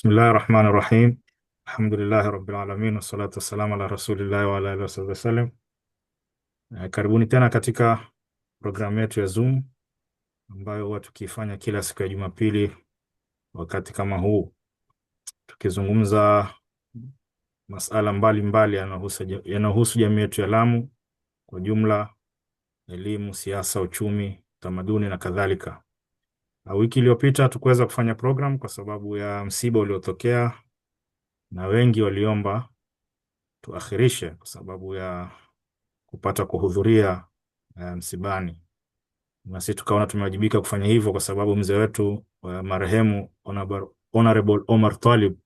Bismillahi rahmani rahim. Alhamdulillahi rabbil alamin wassalatu wassalamu ala rasulillahi wa ala alihi wasallam. Karibuni tena katika programu yetu ya Zoom ambayo huwa tukifanya kila siku ya Jumapili wakati kama huu, tukizungumza masala mbalimbali yanayohusu jamii yetu ya Lamu kwa jumla: elimu, siasa, uchumi, tamaduni na kadhalika. Wiki iliyopita tukuweza kufanya program kwa sababu ya msiba uliotokea, na wengi waliomba tuakhirishe kwa sababu ya kupata kuhudhuria msibani, na sisi tukaona tumewajibika kufanya hivyo kwa sababu mzee wetu marehemu Honorable Omar Talib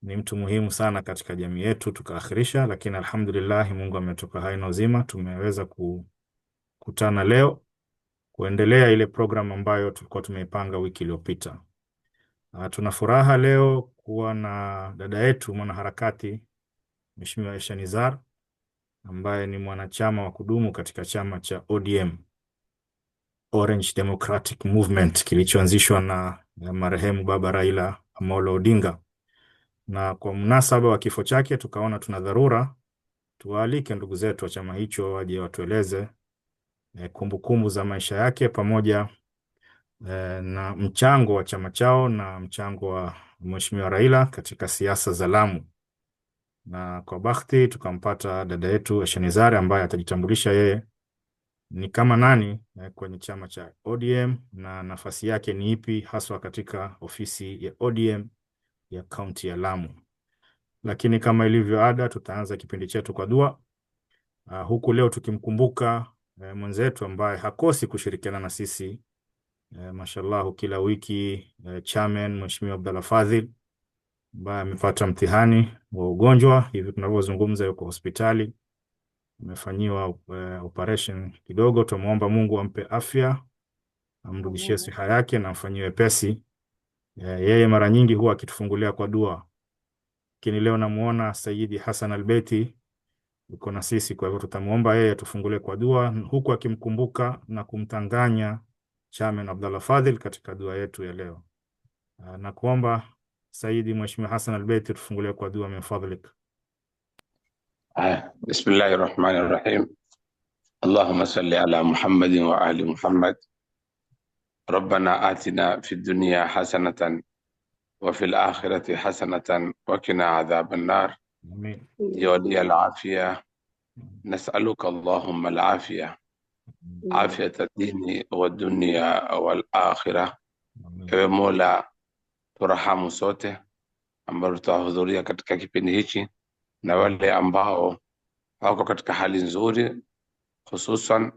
ni mtu muhimu sana katika jamii yetu. Tukaakhirisha, lakini alhamdulillah Mungu ametoka hai na uzima, tumeweza kukutana leo kuendelea ile program ambayo tulikuwa tumeipanga wiki iliyopita. Tuna furaha leo kuwa na dada yetu mwanaharakati Mheshimiwa Aisha Nizar ambaye ni mwanachama wa kudumu katika chama cha ODM, Orange Democratic Movement, kilichoanzishwa na marehemu baba Raila Amolo Odinga. Na kwa mnasaba wa kifo chake tukaona tuna dharura tuwaalike ndugu zetu wa chama hicho waje watueleze kumbukumbu za maisha yake pamoja na mchango wa chama chao na mchango wa Mheshimiwa Raila katika siasa za Lamu. Na kwa bahati tukampata dada yetu Aisha Nizar ambaye atajitambulisha yeye ni kama nani kwenye chama cha ODM na nafasi yake ni ipi haswa katika ofisi ya ODM ya kaunti ya Lamu. Lakini kama ilivyo ada, tutaanza kipindi chetu kwa dua, huku leo tukimkumbuka mwenzetu ambaye hakosi kushirikiana na sisi mashallah kila wiki, chairman Mheshimiwa Abdalla Fadhil ambaye amepata mtihani wa ugonjwa. Hivi tunavyozungumza yuko hospitali, amefanyiwa operation kidogo. Tumuomba Mungu ampe afya, amrudishie siha yake na amfanyie wepesi. Yeye mara nyingi huwa akitufungulia kwa dua, lakini leo namuona Sayyidi Hassan Albeti yuko na sisi, kwa hivyo tutamuomba yeye tufungulie kwa dua huku akimkumbuka na kumtanganya Chairman Abdalla Fadhil katika dua yetu ya leo. Na kuomba Sayyidi Mheshimiwa Hassan Albeti tufungulie kwa dua, min fadhlik. Bismillahir Rahmanir Rahim. Allahumma salli ala Muhammadin wa ali Muhammad. Rabbana atina fid dunya hasanatan wa fil akhirati hasanatan wa qina adhaban nar. Amin. Ya wali al-afiyah, nas'aluka Allahumma al-afiyah, afiyat ad-dini wa dunya wal akhirah. Ewe Mola, turahamu sote ambao tutahudhuria katika kipindi hichi na wale ambao wako katika hali nzuri, hususan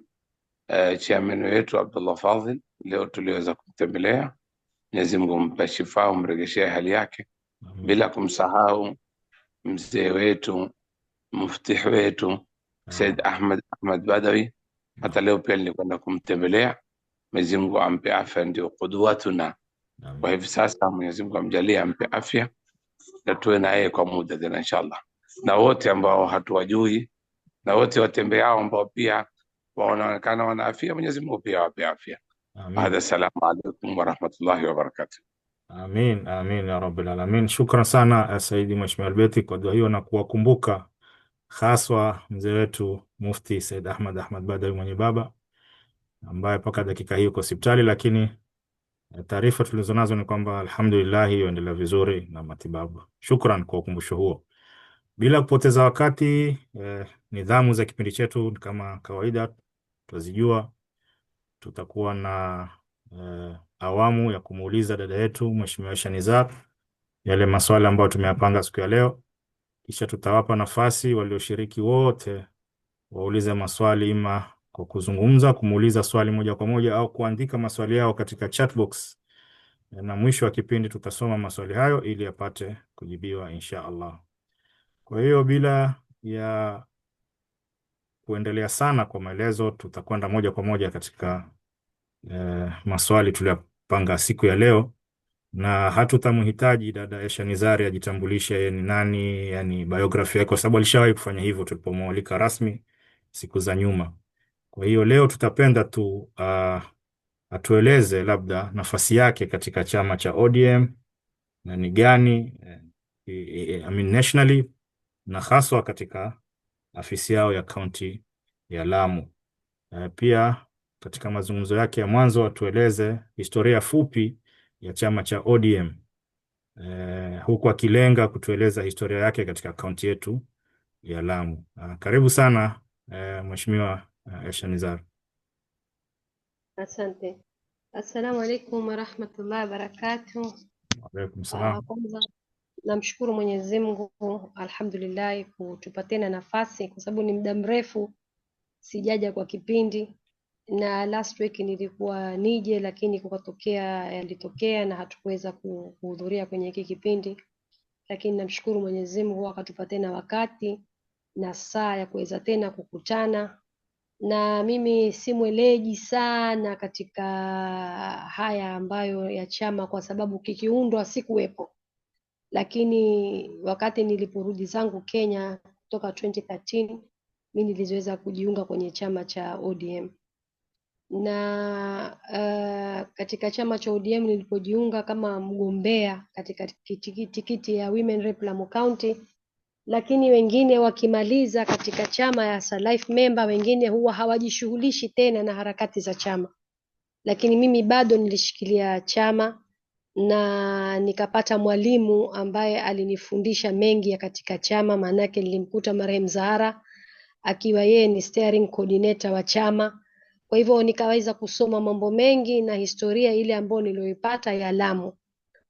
chairman wetu Abdullah Fadhil leo tuliweza kumtembelea. Mwenyezi Mungu mpe shifa, umregeshee hali yake. Bila kumsahau mzee wetu, muftih wetu Said Ahmad Badawi, hata leo pia nilikwenda kumtembelea. Mwenyezi Mungu ampe afya, ndio qudwatuna. Kwa hivi sasa Mwenyezi Mungu amjalie, ampe afya na tuwe na yeye kwa muda tena inshallah. Na wote ambao hatuwajui na wote watembeao ambao pia wanaonekana wana afya, Mwenyezi Mungu pia awape afya. Hada, salamu alaykum wa rahmatullahi wa barakatuh. Amin, amin ya rabbil alamin. Shukran sana Saidi Mheshimiwa Albeti kwa dua hiyo na kuwakumbuka haswa mzee wetu Mufti Said Ahmad Badawi mwenye baba ambaye mpaka dakika hii uko hospitali, lakini taarifa tulizonazo ni kwamba alhamdulillah hiyo endelea vizuri na matibabu. Shukran kwa ukumbusho huo. Bila kupoteza wakati, nidhamu za kipindi chetu kama kawaida tuzijua. Tutakuwa na awamu ya kumuuliza dada yetu Mheshimiwa Aisha Nizar yale maswali ambayo tumeyapanga siku ya leo, kisha tutawapa nafasi walioshiriki wote waulize maswali, ima kwa kuzungumza, kumuuliza swali moja kwa moja, au kuandika maswali yao katika chat box, na mwisho wa kipindi tutasoma maswali hayo ili yapate kujibiwa insha Allah. Kwa hiyo bila ya kuendelea sana kwa maelezo, tutakwenda moja kwa moja katika maswali tuliyopanga siku ya leo, na hatutamhitaji dada Aisha Nizari ajitambulishe yeye ni nani, yani biography yake, kwa sababu alishawahi kufanya hivyo tulipomwalika rasmi siku za nyuma. Kwa hiyo leo tutapenda tu atueleze labda nafasi yake katika chama cha ODM na ni gani I mean nationally, na haswa katika afisi yao ya kaunti ya Lamu. Pia katika mazungumzo yake ya mwanzo atueleze historia fupi ya chama cha ODM, huku akilenga kutueleza historia yake katika kaunti yetu ya Lamu. Karibu sana Mheshimiwa Aisha Nizar. Asante. Assalamu alaikum warahmatullahi wabarakatuh. Waalaikum salam. Kwanza namshukuru Mwenyezi Mungu, alhamdulillah, kutupa tena nafasi, kwa sababu ni muda mrefu sijaja kwa kipindi, na last week nilikuwa nije, lakini yalitokea na hatukuweza kuhudhuria kwenye hiki kipindi, lakini namshukuru Mwenyezi Mungu akatupa tena wakati na saa ya kuweza tena kukutana. Na mimi si mweleji sana katika haya ambayo ya chama, kwa sababu kikiundwa sikuwepo, lakini wakati niliporudi zangu Kenya kutoka 2013 mimi niliweza kujiunga kwenye chama cha ODM. Na katika chama cha ODM nilipojiunga kama mgombea katika tikiti ya Women Rep Lamu County, lakini wengine wakimaliza katika chama ya life member, wengine huwa hawajishughulishi tena na harakati za chama, lakini mimi bado nilishikilia chama na nikapata mwalimu ambaye alinifundisha mengi ya katika chama. Maanake nilimkuta marehemu Zahara akiwa yeye ni steering coordinator wa chama, kwa hivyo nikaweza kusoma mambo mengi na historia ile ambayo nilioipata ya Lamu.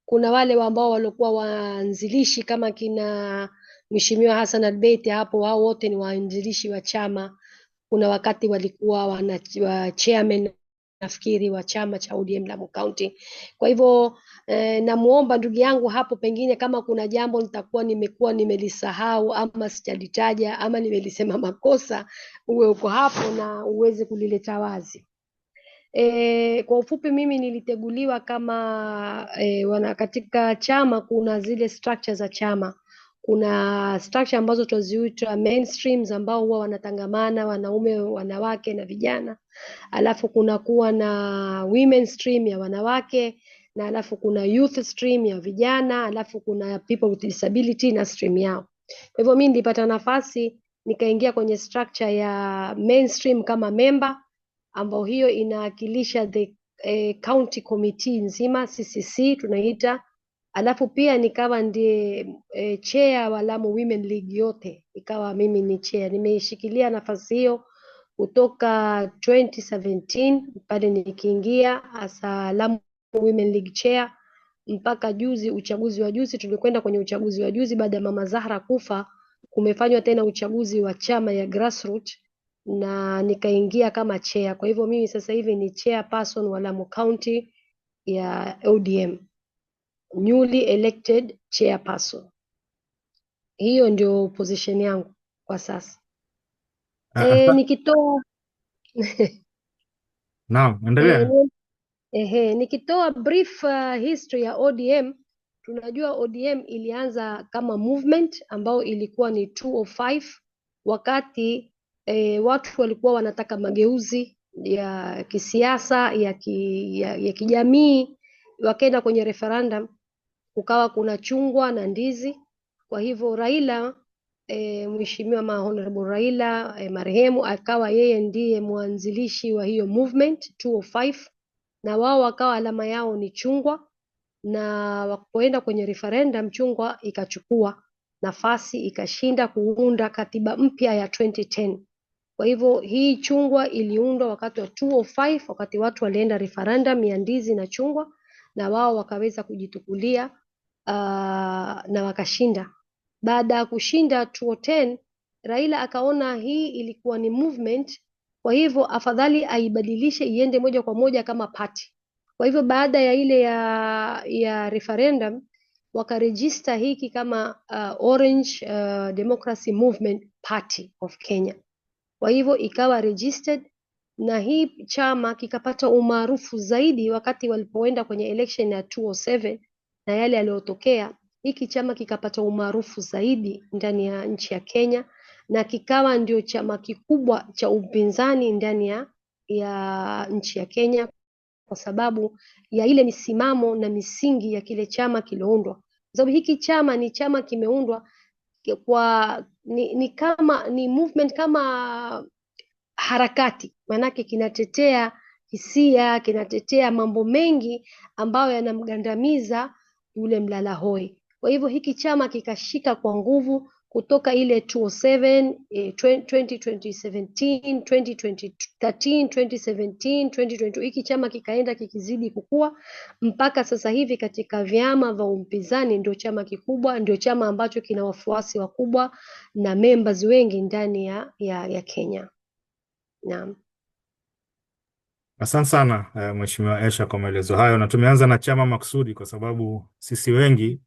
Kuna wale ambao walikuwa waanzilishi kama kina Mheshimiwa Hassan Albeiti, hapo wao wote ni waanzilishi wa chama. Kuna wakati walikuwa wa chairman nafikiri wa chama cha ODM Lamu County. Kwa hivyo namuomba ndugu yangu hapo, pengine kama kuna jambo nitakuwa nimelisahau ama sijalitaja ama nimelisema makosa, uwe uko hapo na uweze kulileta wazi. Kwa ufupi mimi niliteguliwa kama katika chama kuna zile structure za chama. Kuna structure ambazo tunaziita mainstreams, ambao huwa wanatangamana wanaume, wanawake na vijana. Alafu kuna kuwa na women stream ya wanawake, na alafu kuna youth stream ya vijana, alafu kuna people with disability na stream yao. Kwa hivyo mimi nilipata nafasi nikaingia kwenye structure ya mainstream kama member, ambao hiyo inawakilisha the county committee nzima, CCC tunaita. Alafu pia nikawa ndiye chair wa Lamu Women League yote, ikawa mimi ni chair. Nimeishikilia nafasi hiyo kutoka 2017 pale nikiingia as Lamu Women League chair mpaka juzi, uchaguzi wa juzi. Tulikwenda kwenye uchaguzi wa juzi baada ya Mama Zahra kufa, kumefanywa tena uchaguzi wa chama ya grassroots na nikaingia kama chair. Kwa hivyo mimi sasa hivi ni chairperson wa Lamu County ya ODM, newly elected chairperson. Hiyo ndio position yangu kwa sasa. Nikitoa Naam, endelea. Nikitoa brief history ya ODM, tunajua ODM ilianza kama movement ambao ilikuwa ni 2005 wakati watu walikuwa wanataka mageuzi ya kisiasa ya kijamii, wakaenda kwenye referendum, kukawa kuna chungwa na ndizi. Kwa hivyo Raila, Mheshimiwa Honorable Raila marehemu, akawa yeye ndiye mwanzilishi wa hiyo movement 2005, na wao wakawa alama yao ni chungwa, na wapoenda kwenye referendum chungwa ikachukua nafasi, ikashinda kuunda katiba mpya ya 2010. Kwa hivyo hii chungwa iliundwa wakati wa 2005, wakati watu walienda referendum ya ndizi na chungwa, na wao wakaweza kujitukulia na wakashinda. Baada ya kushinda 2010, Raila akaona hii ilikuwa ni movement, kwa hivyo afadhali aibadilishe iende moja kwa moja kama party. Kwa hivyo baada ya ile ya referendum wakaregister hiki kama Orange Democracy Movement Party of Kenya. Kwa hivyo ikawa registered, na hii chama kikapata umaarufu zaidi wakati walipoenda kwenye election ya 2007 na yale yaliyotokea. Hiki chama kikapata umaarufu zaidi ndani ya nchi ya Kenya, na kikawa ndio chama kikubwa cha upinzani ndani ya nchi ya Kenya. kwa sababu ya ile misimamo na misingi ya kile chama kilioundwa. Kwa sababu hiki chama ni chama kimeundwa kwa ni movement kama harakati, maanake kinatetea hisia, kinatetea mambo mengi ambayo yanamgandamiza yule mlala hoi. Kwa hivyo hiki chama kikashika kwa nguvu kutoka ile 2007, 2017, 2013, 2017, 2020. Hiki chama kikaenda kikizidi kukua mpaka sasa hivi katika vyama vya upinzani ndio chama kikubwa, ndio chama ambacho kina wafuasi wakubwa na members wengi ndani ya Kenya. Naam. Asante sana Mheshimiwa Aisha kwa maelezo hayo, na tumeanza na chama maksudi kwa sababu sisi wengi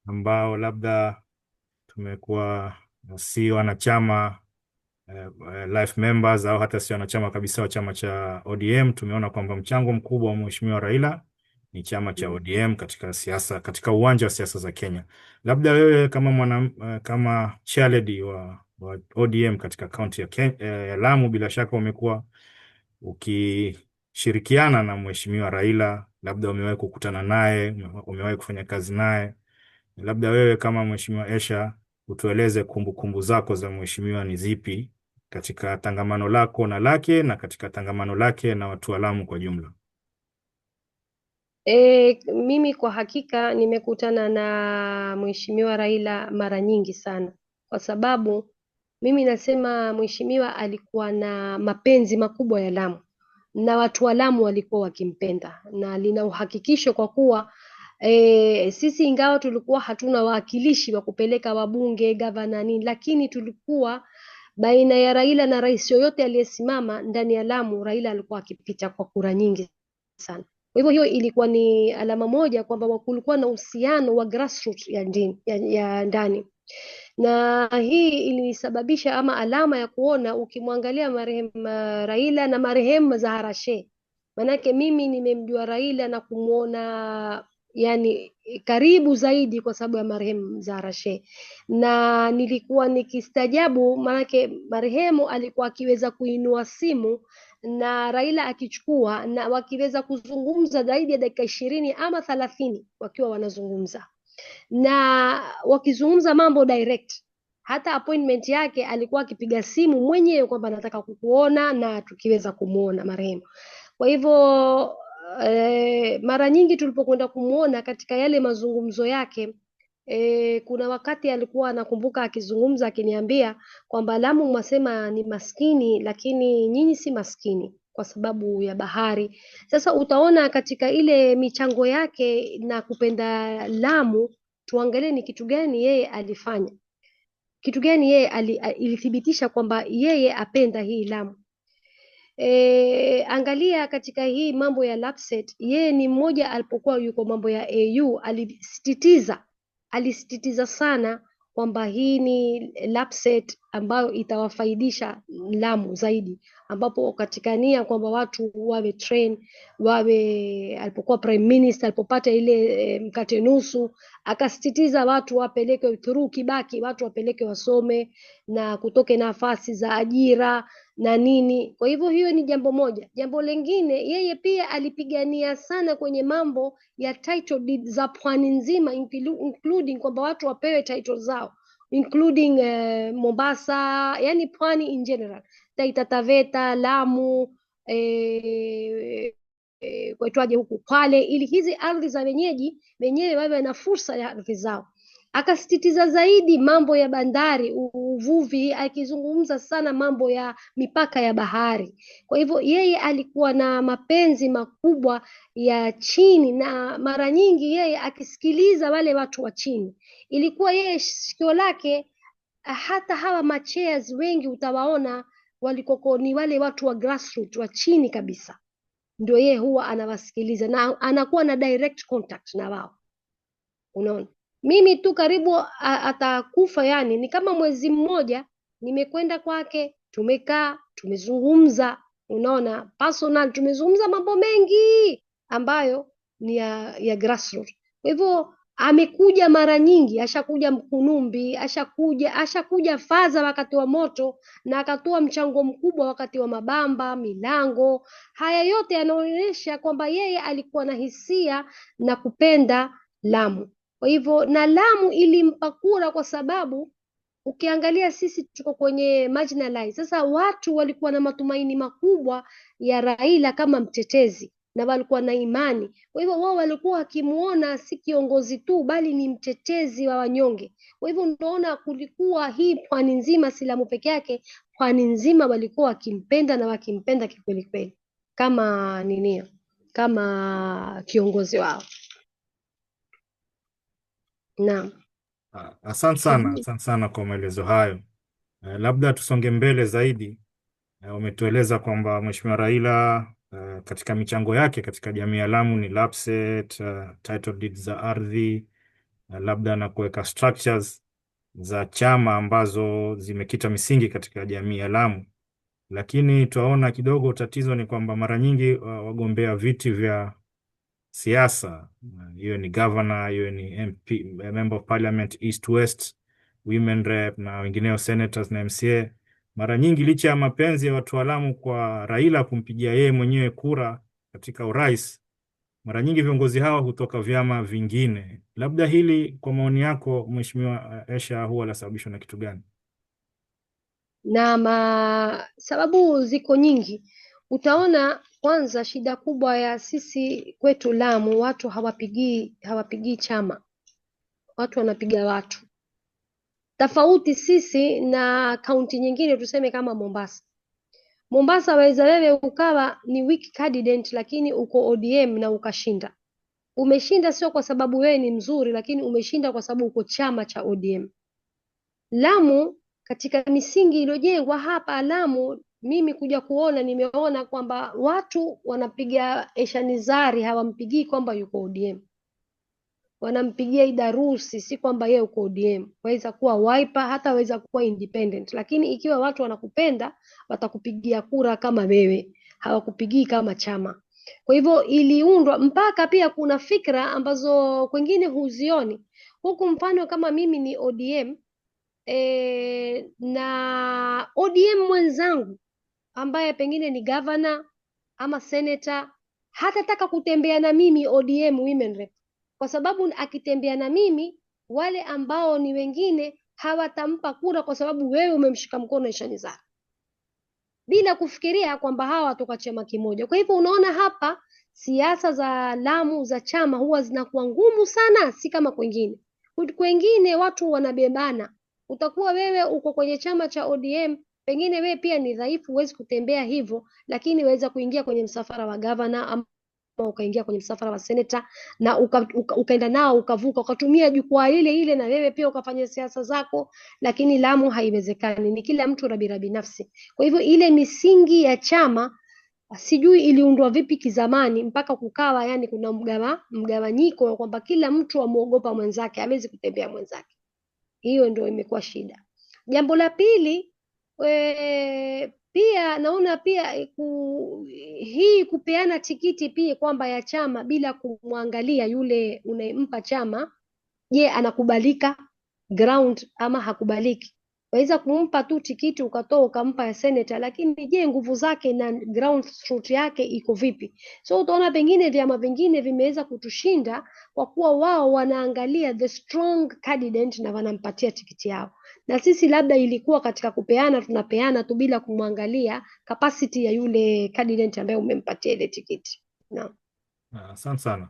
ambao labda tumekuwa si wanachama life members au hata si wanachama kabisa wa chama cha ODM, tumeona kwamba mchango mkubwa wa Mheshimiwa Raila ni chama cha ODM katika siasa, katika uwanja wa siasa za Kenya. Labda wewe kama kama chairlady wa ODM katika kaunti ya Lamu, bila shaka umekuwa ukishirikiana na Mheshimiwa Raila, labda umewahi kukutana naye, umewahi kufanya kazi naye. Labda wewe kama Mheshimiwa Aisha utueleze kumbukumbu zako za mheshimiwa ni zipi katika tangamano lako na lake na katika tangamano lake na watu wa Lamu kwa jumla. Mimi kwa hakika nimekutana na Mheshimiwa Raila mara nyingi sana, kwa sababu mimi nasema mheshimiwa alikuwa na mapenzi makubwa ya Lamu na watu wa Lamu walikuwa wakimpenda, na lina uhakikisho kwa kuwa sisi ingawa tulikuwa hatuna wawakilishi wa kupeleka wabunge, gavana nini, lakini tulikuwa baina ya Raila na rais yoyote aliyesimama ndani ya Lamu, Raila alikuwa akipita kwa kura nyingi sana. Kwa hivyo hiyo ilikuwa ni alama moja kwamba kulikuwa na uhusiano wa grassroots ya ndani, na hii ilisababisha ama alama ya kuona ukimwangalia marehemu Raila na marehemu Zahara Sheikh. Manake mimi nimemjua Raila na kumuona yani karibu zaidi kwa sababu ya marehemu Zahara Sheikh, na nilikuwa nikistajabu, manake marehemu alikuwa akiweza kuinua simu na Raila akichukua na wakiweza kuzungumza zaidi ya dakika 20 ama 30 wakiwa wanazungumza, na wakizungumza mambo direct. Hata appointment yake alikuwa akipiga simu mwenyewe kwamba nataka kukuona, na tukiweza kumuona marehemu. Kwa hivyo mara nyingi tulipokwenda kumuona katika yale mazungumzo yake, kuna wakati alikuwa anakumbuka akizungumza akiniambia kwamba Lamu mwasema ni maskini, lakini nyinyi si maskini kwa sababu ya bahari. Sasa utaona katika ile michango yake na kupenda Lamu, tuangalie ni kitu gani yeye alifanya, kitu gani yeye ilithibitisha kwamba yeye apenda hii Lamu. Angalia katika hii mambo ya LAPSSET, yeye ni mmoja alipokuwa yuko mambo ya AU alisisitiza sana kwamba hii ni LAPSSET ambayo itawafaidisha Lamu zaidi, ambapo katika nia kwamba watu wawe train, alipokuwa prime minister alipopata ile mkate nusu, akasisitiza watu wapeleke through Kibaki, watu wapeleke wasome na kutoke nafasi za ajira na nini. Kwa hivyo hiyo ni jambo moja. Jambo lingine, yeye pia alipigania sana kwenye mambo ya title deed za pwani nzima, including kwamba watu wapewe title zao, including Mombasa, yani pwani in general, Taita Taveta, Lamu, kwaitwaje huku Kwale, ili hizi ardhi za wenyewe wawe na fursa ya ardhi zao. Akasisitiza zaidi mambo ya bandari, uvuvi, akizungumza sana mambo ya mipaka ya bahari. Kwa hivyo yeye alikuwa na mapenzi makubwa ya chini, na mara nyingi yeye akisikiliza wale watu wa chini, ilikuwa yeye sikio lake, hata hawa machairs wengi utawaona walikoko ni wale watu wa grassroots wa chini kabisa, ndio yeye huwa anawasikiliza na anakuwa na direct contact na wao. Unaona, mimi tu karibu atakufa, yani ni kama mwezi mmoja nimekwenda kwake, tumekaa tumezungumza, unaona, personal, tumezungumza mambo mengi ambayo ni ya grassroots. Kwa hivyo amekuja mara nyingi, ashakuja Mkunumbi, ashakuja Faza wakati wa moto, na akatoa mchango mkubwa wakati wa Mabamba, Milango. Haya yote yanaonyesha kwamba yeye alikuwa na hisia na kupenda Lamu. Kwa hivyo, na Lamu ilimpa kura kwa sababu ukiangalia sisi tuko kwenye marginalized. Sasa watu walikuwa na matumaini makubwa ya Raila kama mtetezi na walikuwa na imani. Kwa hivyo wao walikuwa wakimuona si kiongozi tu, bali ni mtetezi wa wanyonge. Kwa hivyo unaona, kulikuwa hii pwani nzima, si Lamu peke yake, pwani nzima walikuwa wakimpenda na wakimpenda kikweli kweli, kama ninio, kama kiongozi wao. Naam, Asante sana kwa maelezo hayo. Labda tusonge mbele zaidi. Umetueleza kwamba Mheshimiwa Raila katika michango yake katika jamii ya Lamu ni LAPSSET, title deeds za ardhi, labda na kuweka structures za chama ambazo zimekita misingi katika jamii ya Lamu. Lakini tunaona kidogo tatizo ni kwamba mara nyingi wagombea viti vya siasa, hiyo ni governor, hiyo ni MP, member of parliament East West, women rep na wengineo senators na MCA, mara nyingi licha ya mapenzi ya watu wa Lamu kwa Raila kumpigia yeye mwenyewe kura katika urais, mara nyingi viongozi hawa hutoka vyama vingine. Labda hili kwa maoni yako Mheshimiwa Esha, huwa lasababishwa na kitu gani? na sababu ziko nyingi. Utaona kwanza, shida kubwa ya sisi kwetu Lamu, watu hawapigii chama, watu wanapiga watu. Tofauti sisi na kaunti nyingine, tuseme kama Mombasa. Mombasa waweza wewe ukawa ni weak candidate, lakini uko ODM na ukashinda. Umeshinda sio kwa sababu wewe ni mzuri, lakini umeshinda kwa sababu uko chama cha ODM. Lamu, katika misingi iliyojengwa hapa Lamu, mimi kuja kuona, nimeona kwamba watu wanapiga Eshanizari, hawampigii kwamba yuko ODM, wanampigia Idarusi, si kwamba yeye uko ODM. Waweza kuwa Wiper, hata waweza kuwa independent, lakini ikiwa watu wanakupenda watakupigia kura kama wewe, hawakupigii kama chama. Kwa hivyo iliundwa, mpaka pia kuna fikra ambazo kwengine huzioni huku. Mfano kama mimi ni ODM, na ODM mwenzangu ambaye pengine ni governor ama senator hatataka kutembea na mimi ODM women rep, kwa sababu akitembea na mimi wale ambao ni wengine hawatampa kura, kwa sababu wewe umemshika mkono Eshanizari, bila kufikiria kwamba hawa watoka chama kimoja. Kwa hivyo unaona hapa siasa za Lamu za chama huwa zinakuwa ngumu sana, si kama kwengine. Kwengine watu wanabebana. Utakuwa wewe uko kwenye chama cha ODM, pengine wewe pia ni dhaifu, huwezi kutembea hivyo, lakini waweza kuingia kwenye msafara wa governor ama ukaingia kwenye msafara wa senator na ukaenda nao ukavuka, ukatumia jukwaa ile ile na wewe pia ukafanya siasa zako. Lakini Lamu haiwezekani, ni kila mtu rabirabi nafsi. Kwa hivyo ile misingi ya chama sijui iliundwa vipi kizamani, mpaka kukawa yani kuna mgawanyiko kwamba kila mtu amuogopa mwenzake, hawezi kutembea mwenzake. Hiyo ndio imekuwa shida. Jambo la pili, pia naona pia hii kupeana tikiti pia kwamba ya chama bila kumwangalia yule unayempa chama, je, anakubalika ground ama hakubaliki. Waweza kumpa tu tikiti ukatoa ukampa ya senator, lakini je, nguvu zake na ground truth yake iko vipi? So utaona pengine vyama vingine vimeweza kutushinda kwa kuwa wao wanaangalia the strong candidate na wanampatia tikiti yao, na sisi labda ilikuwa katika kupeana, tunapeana tu bila kumwangalia capacity ya yule candidate ambaye umempatia ile tikiti. Naam. Asante sana.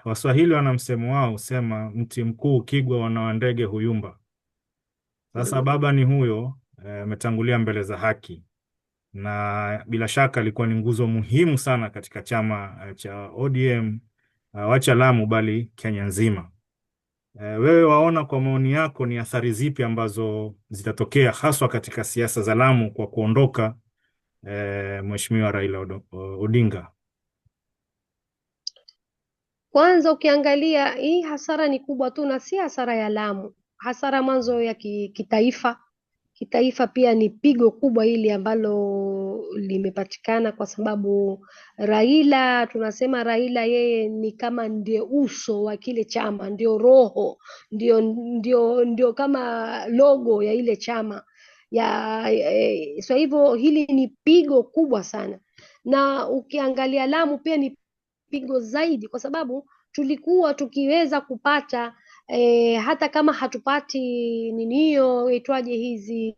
Waswahili wana msemo wao husema, mti mkuu ukigwa wana wa ndege huyumba. Sasa baba ni huyo ametangulia mbele za haki, na bila shaka alikuwa ni nguzo muhimu sana katika chama cha ODM, wacha Lamu bali Kenya nzima. Wewe waona kwa maoni yako ni athari zipi ambazo zitatokea haswa katika siasa za Lamu kwa kuondoka Mheshimiwa Raila Odinga? Kwanza ukiangalia hii hasara ni kubwa tu, na si hasara ya Lamu, hasara mwanzo ya kitaifa, kitaifa pia ni pigo kubwa hili ambalo limepatikana, kwa sababu Raila, tunasema Raila yeye ni kama ndio uso wa kile chama, ndio roho, ndio kama logo ya ile chama so hivyo hili ni pigo kubwa sana. Na ukiangalia Lamu pia ni pigo zaidi, kwa sababu tulikuwa tukiweza kupata hata kama hatupati nini hiyo itwaje hizi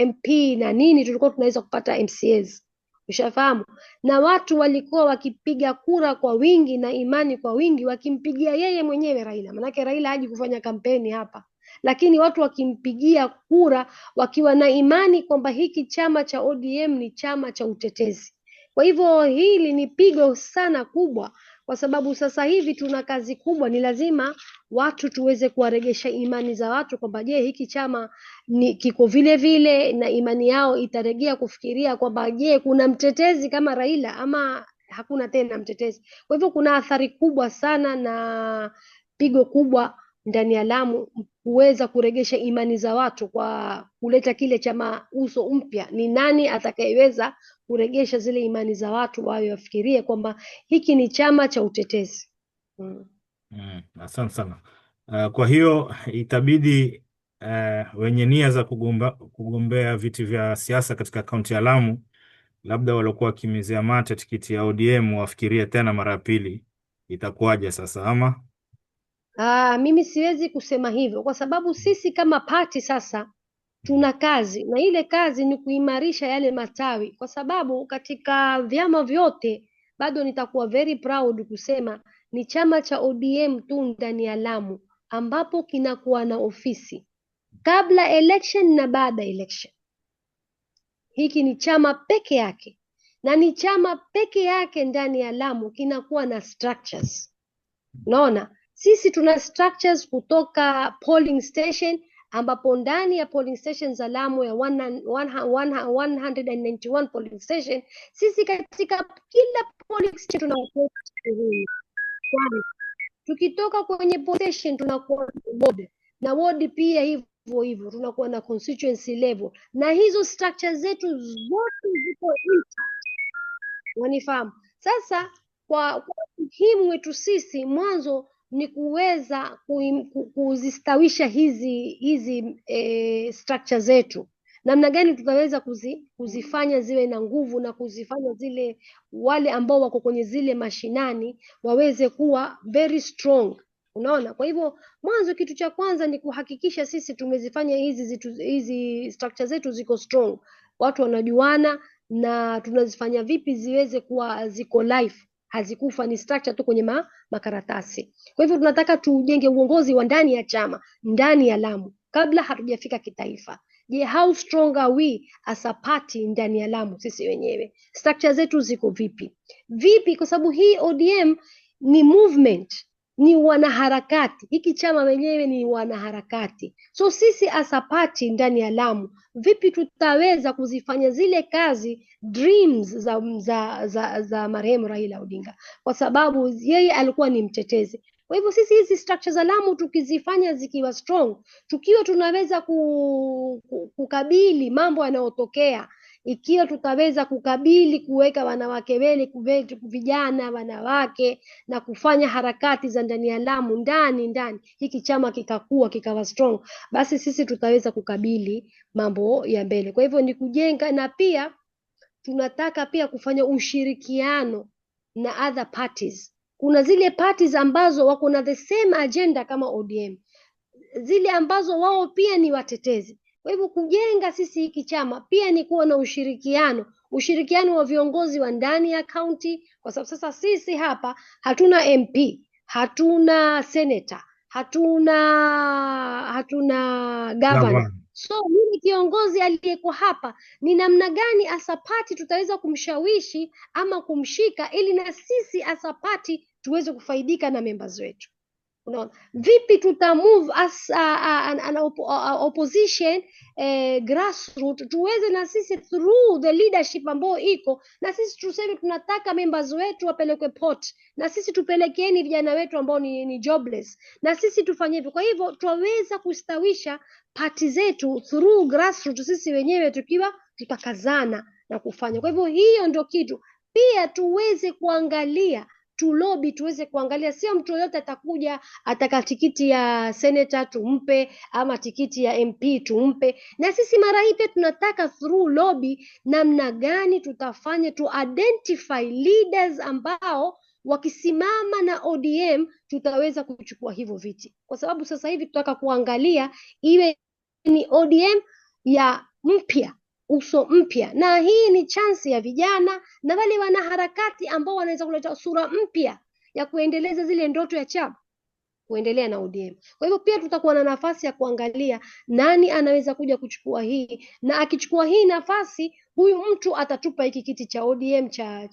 MP na nini, tulikuwa tunaweza kupata MCAs, ushafahamu, na watu walikuwa wakipiga kura kwa wingi na imani kwa wingi, wakimpigia yeye mwenyewe Raila. Manake Raila haji kufanya kampeni hapa, lakini watu wakimpigia kura wakiwa na imani kwamba hiki chama cha ODM ni chama cha utetezi. Kwa hivyo hili ni pigo sana kubwa, kwa sababu sasa hivi tuna kazi kubwa. Ni lazima watu tuweze kuwaregesha imani za watu kwamba je, hiki chama ni kiko vile vile, na imani yao itaregea kufikiria kwamba je, kuna mtetezi kama Raila ama hakuna tena mtetezi. Kwa hivyo kuna athari kubwa sana na pigo kubwa ndani ya Lamu kuweza kuregesha imani za watu kwa kuleta kile chama uso mpya. Ni nani atakayeweza kuregesha zile imani za watu wawe wafikirie kwamba hiki ni chama cha utetezi. Asante sana. Kwa hiyo itabidi wenye nia za kugombea viti vya siasa katika kaunti ya Lamu, labda waliokuwa wakimezea mate tikiti ya ODM wafikirie tena mara ya pili, itakuwaje sasa ama? Mimi siwezi kusema hivyo, kwa sababu sisi kama party sasa tuna kazi, na ile kazi ni kuimarisha yale matawi, kwa sababu katika vyama vyote bado nitakuwa very proud kusema ni chama cha ODM tu ndani ya Lamu ambapo kinakuwa na ofisi kabla election na baada election. Hiki ni chama peke yake, na ni chama peke yake ndani ya Lamu kinakuwa na structures. Unaona, sisi tuna structures kutoka polling station, ambapo ndani ya polling station za Lamu ya 191 polling station, sisi katika kila polling station tuna tukitoka kwenye polling station tunakuwa ward, na ward pia hivyo hivyo tunakuwa na constituency level, na hizo structures zetu zote ziko wanifahamu. Sasa kwa muhimu wetu sisi mwanzo ni kuweza kuzistawisha hizi structure zetu. Namna gani tutaweza kuzifanya ziwe na nguvu na kuzifanya zile wale ambao wako kwenye zile mashinani waweze kuwa very strong. Unaona, kwa hivyo mwanzo kitu cha kwanza ni kuhakikisha sisi tumezifanya hizi structure zetu ziko strong, watu wanajuana, na tunazifanya vipi ziweze kuwa ziko live, hazikufa, ni structure tu kwenye makaratasi. Kwa hivyo tunataka tujenge uongozi wa ndani ya chama ndani ya Lamu kabla hatujafika kitaifa. Je, how strong are we as a party ndani ya Lamu sisi wenyewe? Structure zetu ziko vipi? Kwa sababu hii ODM ni movement, ni wanaharakati. Hiki chama wenyewe ni wanaharakati. So sisi as a party ndani ya Lamu, vipi tutaweza kuzifanya zile kazi dreams za marehemu Raila Odinga, kwa sababu yeye alikuwa ni mtetezi. Kwa hivyo sisi hizi structures za Lamu tukizifanya zikiwa strong, tukiwa tunaweza kukabili mambo yanayotokea, ikiwa tutaweza kukabili kuweka wanawake wele, vijana, wanawake, na kufanya harakati za ndani ya Lamu ndani hiki chama kikakuwa kikawa strong, basi sisi tutaweza kukabili mambo ya mbele. Kwa hivyo ni kujenga, na pia tunataka pia kufanya ushirikiano na other parties. Kuna zile parties ambazo wako na the same agenda kama ODM, zile ambazo wao pia ni watetezi. Kwa hivyo kujenga sisi hiki chama pia ni kuwa na ushirikiano wa viongozi wa ndani ya county, kwa sababu sasa sisi hapa hatuna MP, hatuna senator, hatuna governor. So yule kiongozi aliyeko hapa ni namna gani as a party tutaweza kumshawishi ama kumshika, ili na sisi as a party tuweze kufaidika na members wetu. Unaona vipi tuta move as an opposition grassroots, tuweze na sisi through the leadership ambayo iko na sisi, tuseme tunataka members wetu wapelekwe port, na sisi tupelekeeni vijana wetu ambao ni jobless, na sisi tufanye hivyo. Kwa hivyo twaweza kustawisha party zetu through grassroots, sisi wenyewe tukiwa tutakazana na kufanya. Kwa hivyo hiyo ndio kitu pia tuweze kuangalia, tulobi, tuweze kuangalia, sio mtu yoyote atakuja ataka tikiti ya senator tumpe, ama tikiti ya MP tumpe. Na sisi mara hii pia tunataka through lobby, namna gani tutafanya to identify leaders ambao wakisimama na ODM tutaweza kuchukua hivyo viti, kwa sababu sasa hivi tutaka kuangalia iwe ni ODM ya mpya, uso mpya, na hii ni chansi ya vijana na wale wanaharakati ambao wanaweza kuleta sura mpya ya kuendeleza zile ndoto ya chama kuendelea na ODM. Kwa hivyo pia tutakuwa na nafasi ya kuangalia nani anaweza kuja kuchukua hii, na akichukua hii nafasi, huyu mtu atatupa hiki kiti cha ODM cha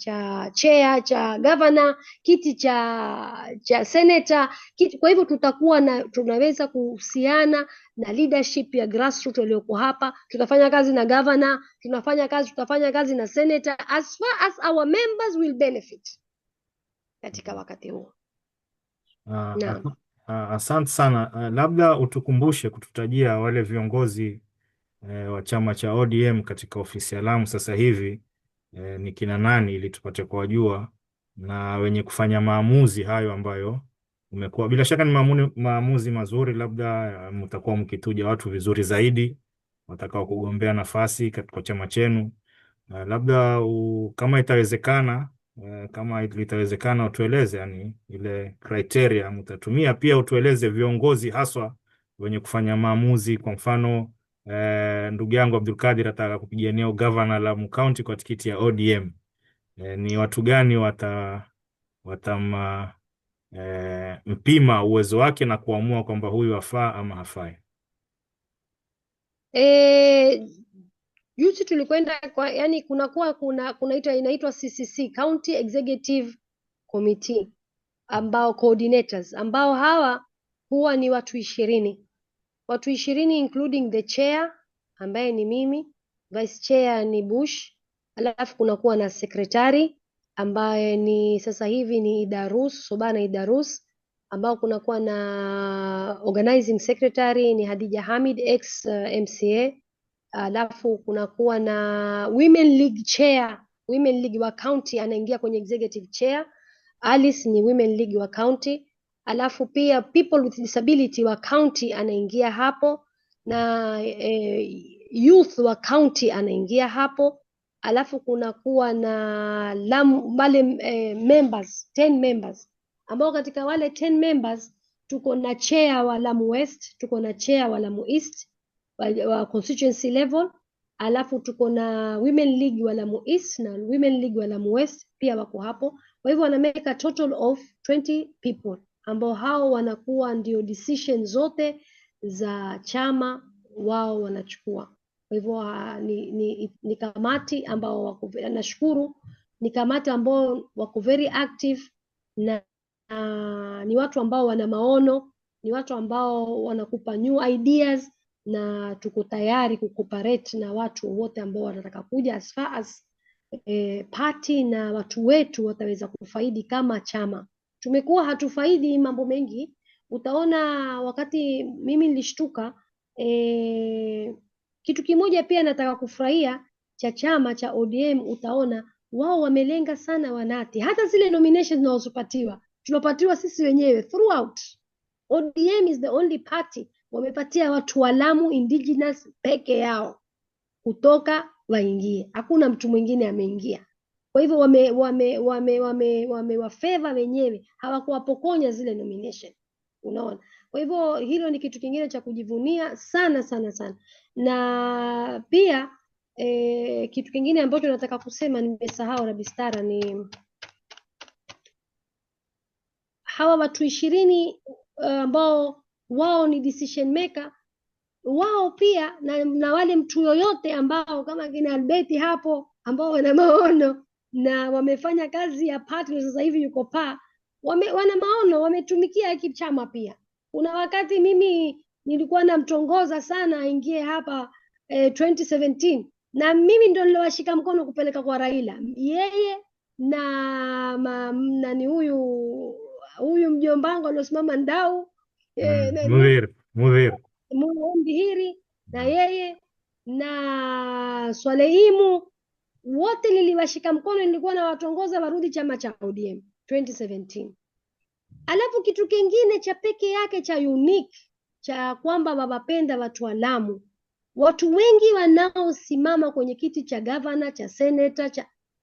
chair, cha governor, kiti cha senator, kiti. Kwa hivyo tutakuwa tunaweza kuhusiana na leadership ya grassroots walioko hapa. Tutafanya kazi na governor, tutafanya kazi na senator, as far as our members will benefit katika wakati huo. Asante sana. Labda utukumbushe kututajia wale viongozi wa chama cha ODM katika ofisi ya Lamu sasa hivi ni kina nani, ili tupate kuwajua, na wenye kufanya maamuzi hayo ambayo umekuwa bila shaka ni maamuzi mazuri. Labda mtakuwa mkituja watu vizuri zaidi watakao kugombea nafasi katika chama chenu. Labda kama itawezekana, utueleze yani ile criteria mtatumia, pia utueleze viongozi haswa wenye kufanya maamuzi. Kwa mfano ndugu yangu Abdulkadir ataka kupigania governor Lamu County kwa tikiti ya ODM, ni watu gani mpima uwezo wake na kuamua kwamba huyu afaa ama hafai? Juzi tulikwenda yani inaitwa CCC, County Executive Committee, ambao coordinators, ambao hawa huwa ni watu 20 including the chair ambaye ni mimi, vice chair ni Bush, alafu kunakuwa na secretary ambaye ni sasa hivi ni Idarus, Sobana Idarus, ambao kunakuwa na organizing secretary ni Hadija Hamid ex MCA, alafu kunakuwa na women league chair, women league wa county anaingia kwenye executive chair, Alice ni women league wa county, alafu pia people with disability wa county anaingia hapo, na youth wa county anaingia hapo, alafu kunakuwa na wale members 10 members, ambao katika wale 10 members tuko na chair wa Lamu West, tuko na chair wa Lamu East wa constituency level, alafu tuko na women league wa Lamu East na women league wa Lamu West pia wako hapo. Kwa hivyo wana make a total of 20 people ambao hao wanakuwa ndio decision zote za chama wao wanachukua. Kwa hivyo ni kamati ambao wako, nashukuru ni kamati ambao wako very active, na ni watu ambao wana maono, ni watu ambao wanakupa new ideas, na tuko tayari kucooperate na watu wote ambao wanataka kuja, as far as party na watu wetu wataweza kufaidi kama chama. Tumekuwa hatufaidi mambo mengi. Utaona wakati mimi nilishtuka, kitu kimoja pia nataka kufurahia cha chama cha ODM, utaona wao wamelenga sana wanati, hata zile nominations tunapatiwa sisi wenyewe throughout. ODM is the only party wamepatia watu wa Lamu indigenous peke yao kutoka waingie, hakuna mtu mwingine ameingia. Kwa hivyo wamewafeva wenyewe, hawakuwapokonya zile nomination, unaona. Kwa hivyo hilo ni kitu kingine cha kujivunia sana sana sana. Na pia kitu kingine ambacho nataka kusema, nimesahau Rabistara, ni hawa watu 20 ambao wao ni decision maker, wao pia na wale mtu yoyote ambao kama kina Albeti hapo ambao wana maono na wamefanya kazi ya party, sasa hivi yuko wana maono, wametumikia hiki chama pia. Kuna wakati mimi nilikuwa namtongoza sana aingie hapa 2017 na mimi ndo niliwashika mkono kupeleka kwa Raila, yeye na nani huyu mjombangu aliosimama Ndau Mudhir Mudhiri na yeye na Swalehimu, wote niliwashika mkono, nilikuwa nawatongoza warudi chama cha ODM 2017. Alafu kitu kingine cha peke yake cha unique cha kwamba wawapenda watu wa Lamu, watu wengi wanaosimama kwenye kiti cha governor, cha senator,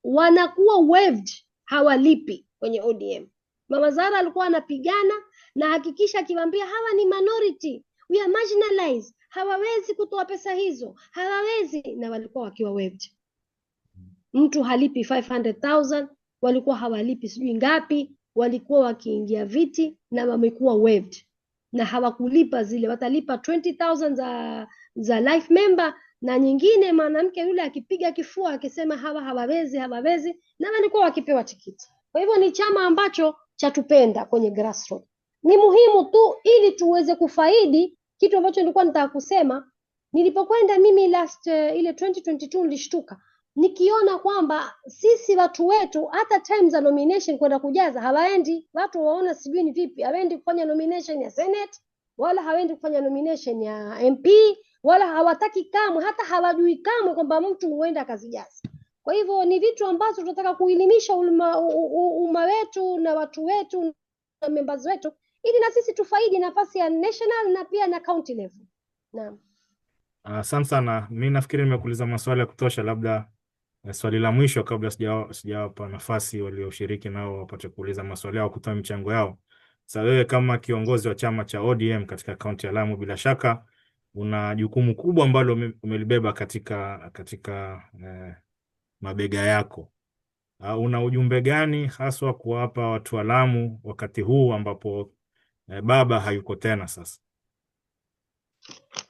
wanakuwa waived, hawalipi kwenye ODM. Mama Zahra alikuwa anapigana na hakikisha akiwaambia hawa ni minority, we are marginalized, hawawezi kutoa pesa hizo, hawawezi, na walikuwa wakiwa waived. Mtu halipi 500,000, walikuwa hawalipi sijui ngapi, walikuwa wakiingia viti na wamekuwa waived na hawakulipa zile, watalipa 20,000 za life member, na nyingine mwanamke yule akipiga kifua akisema hawawezi, na walikuwa wakipewa tikiti. Kwa hivyo ni chama ambacho chatupenda kwenye grassroots. Ni muhimu tu ili tuweze kufaidi kitu ambacho nilikuwa nataka kusema. Nilipokwenda mimi ile 2022 nilishtuka nikiona kwamba sisi watu wetu hata time za nomination kwenda kujaza hawaendi. Watu waona sijui ni vipi, hawaendi kufanya nomination ya Senate, wala hawaendi kufanya nomination ya MP, wala hawataki kamwe, hata hawajui kamwe kwamba mtu huenda akazijaza. Kwa hivyo ni vitu ambazo tunataka kuelimisha umma wetu na watu wetu na members wetu, ili na sisi tufaidi nafasi ya national na pia na county level. Naam. Asante sana. Mimi nafikiri nimekuuliza maswali ya kutosha, labda swali la mwisho kabla sijawapa nafasi walioshiriki nao wapate kuuliza maswali yao, kutoa michango yao. Sasa wewe kama kiongozi wa chama cha ODM katika kaunti ya Lamu, bila shaka una jukumu kubwa ambalo umelibeba katika mabega yako. Una ujumbe gani haswa kuwapa watu wa Lamu wakati huu ambapo baba hayuko tena sasa?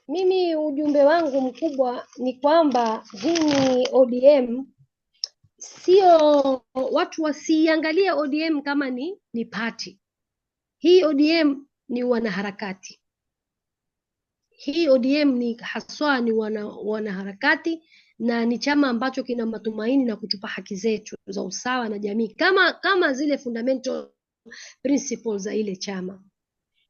Mimi ujumbe wangu mkubwa ni kwamba hii ni ODM, sio watu wasiangalie ODM kama ni party. Hii ODM ni wanaharakati. Hii ODM ni haswa ni wanaharakati, na ni chama ambacho kina matumaini na kutupa haki zetu za usawa na jamii kama zile fundamental principles za ile chama.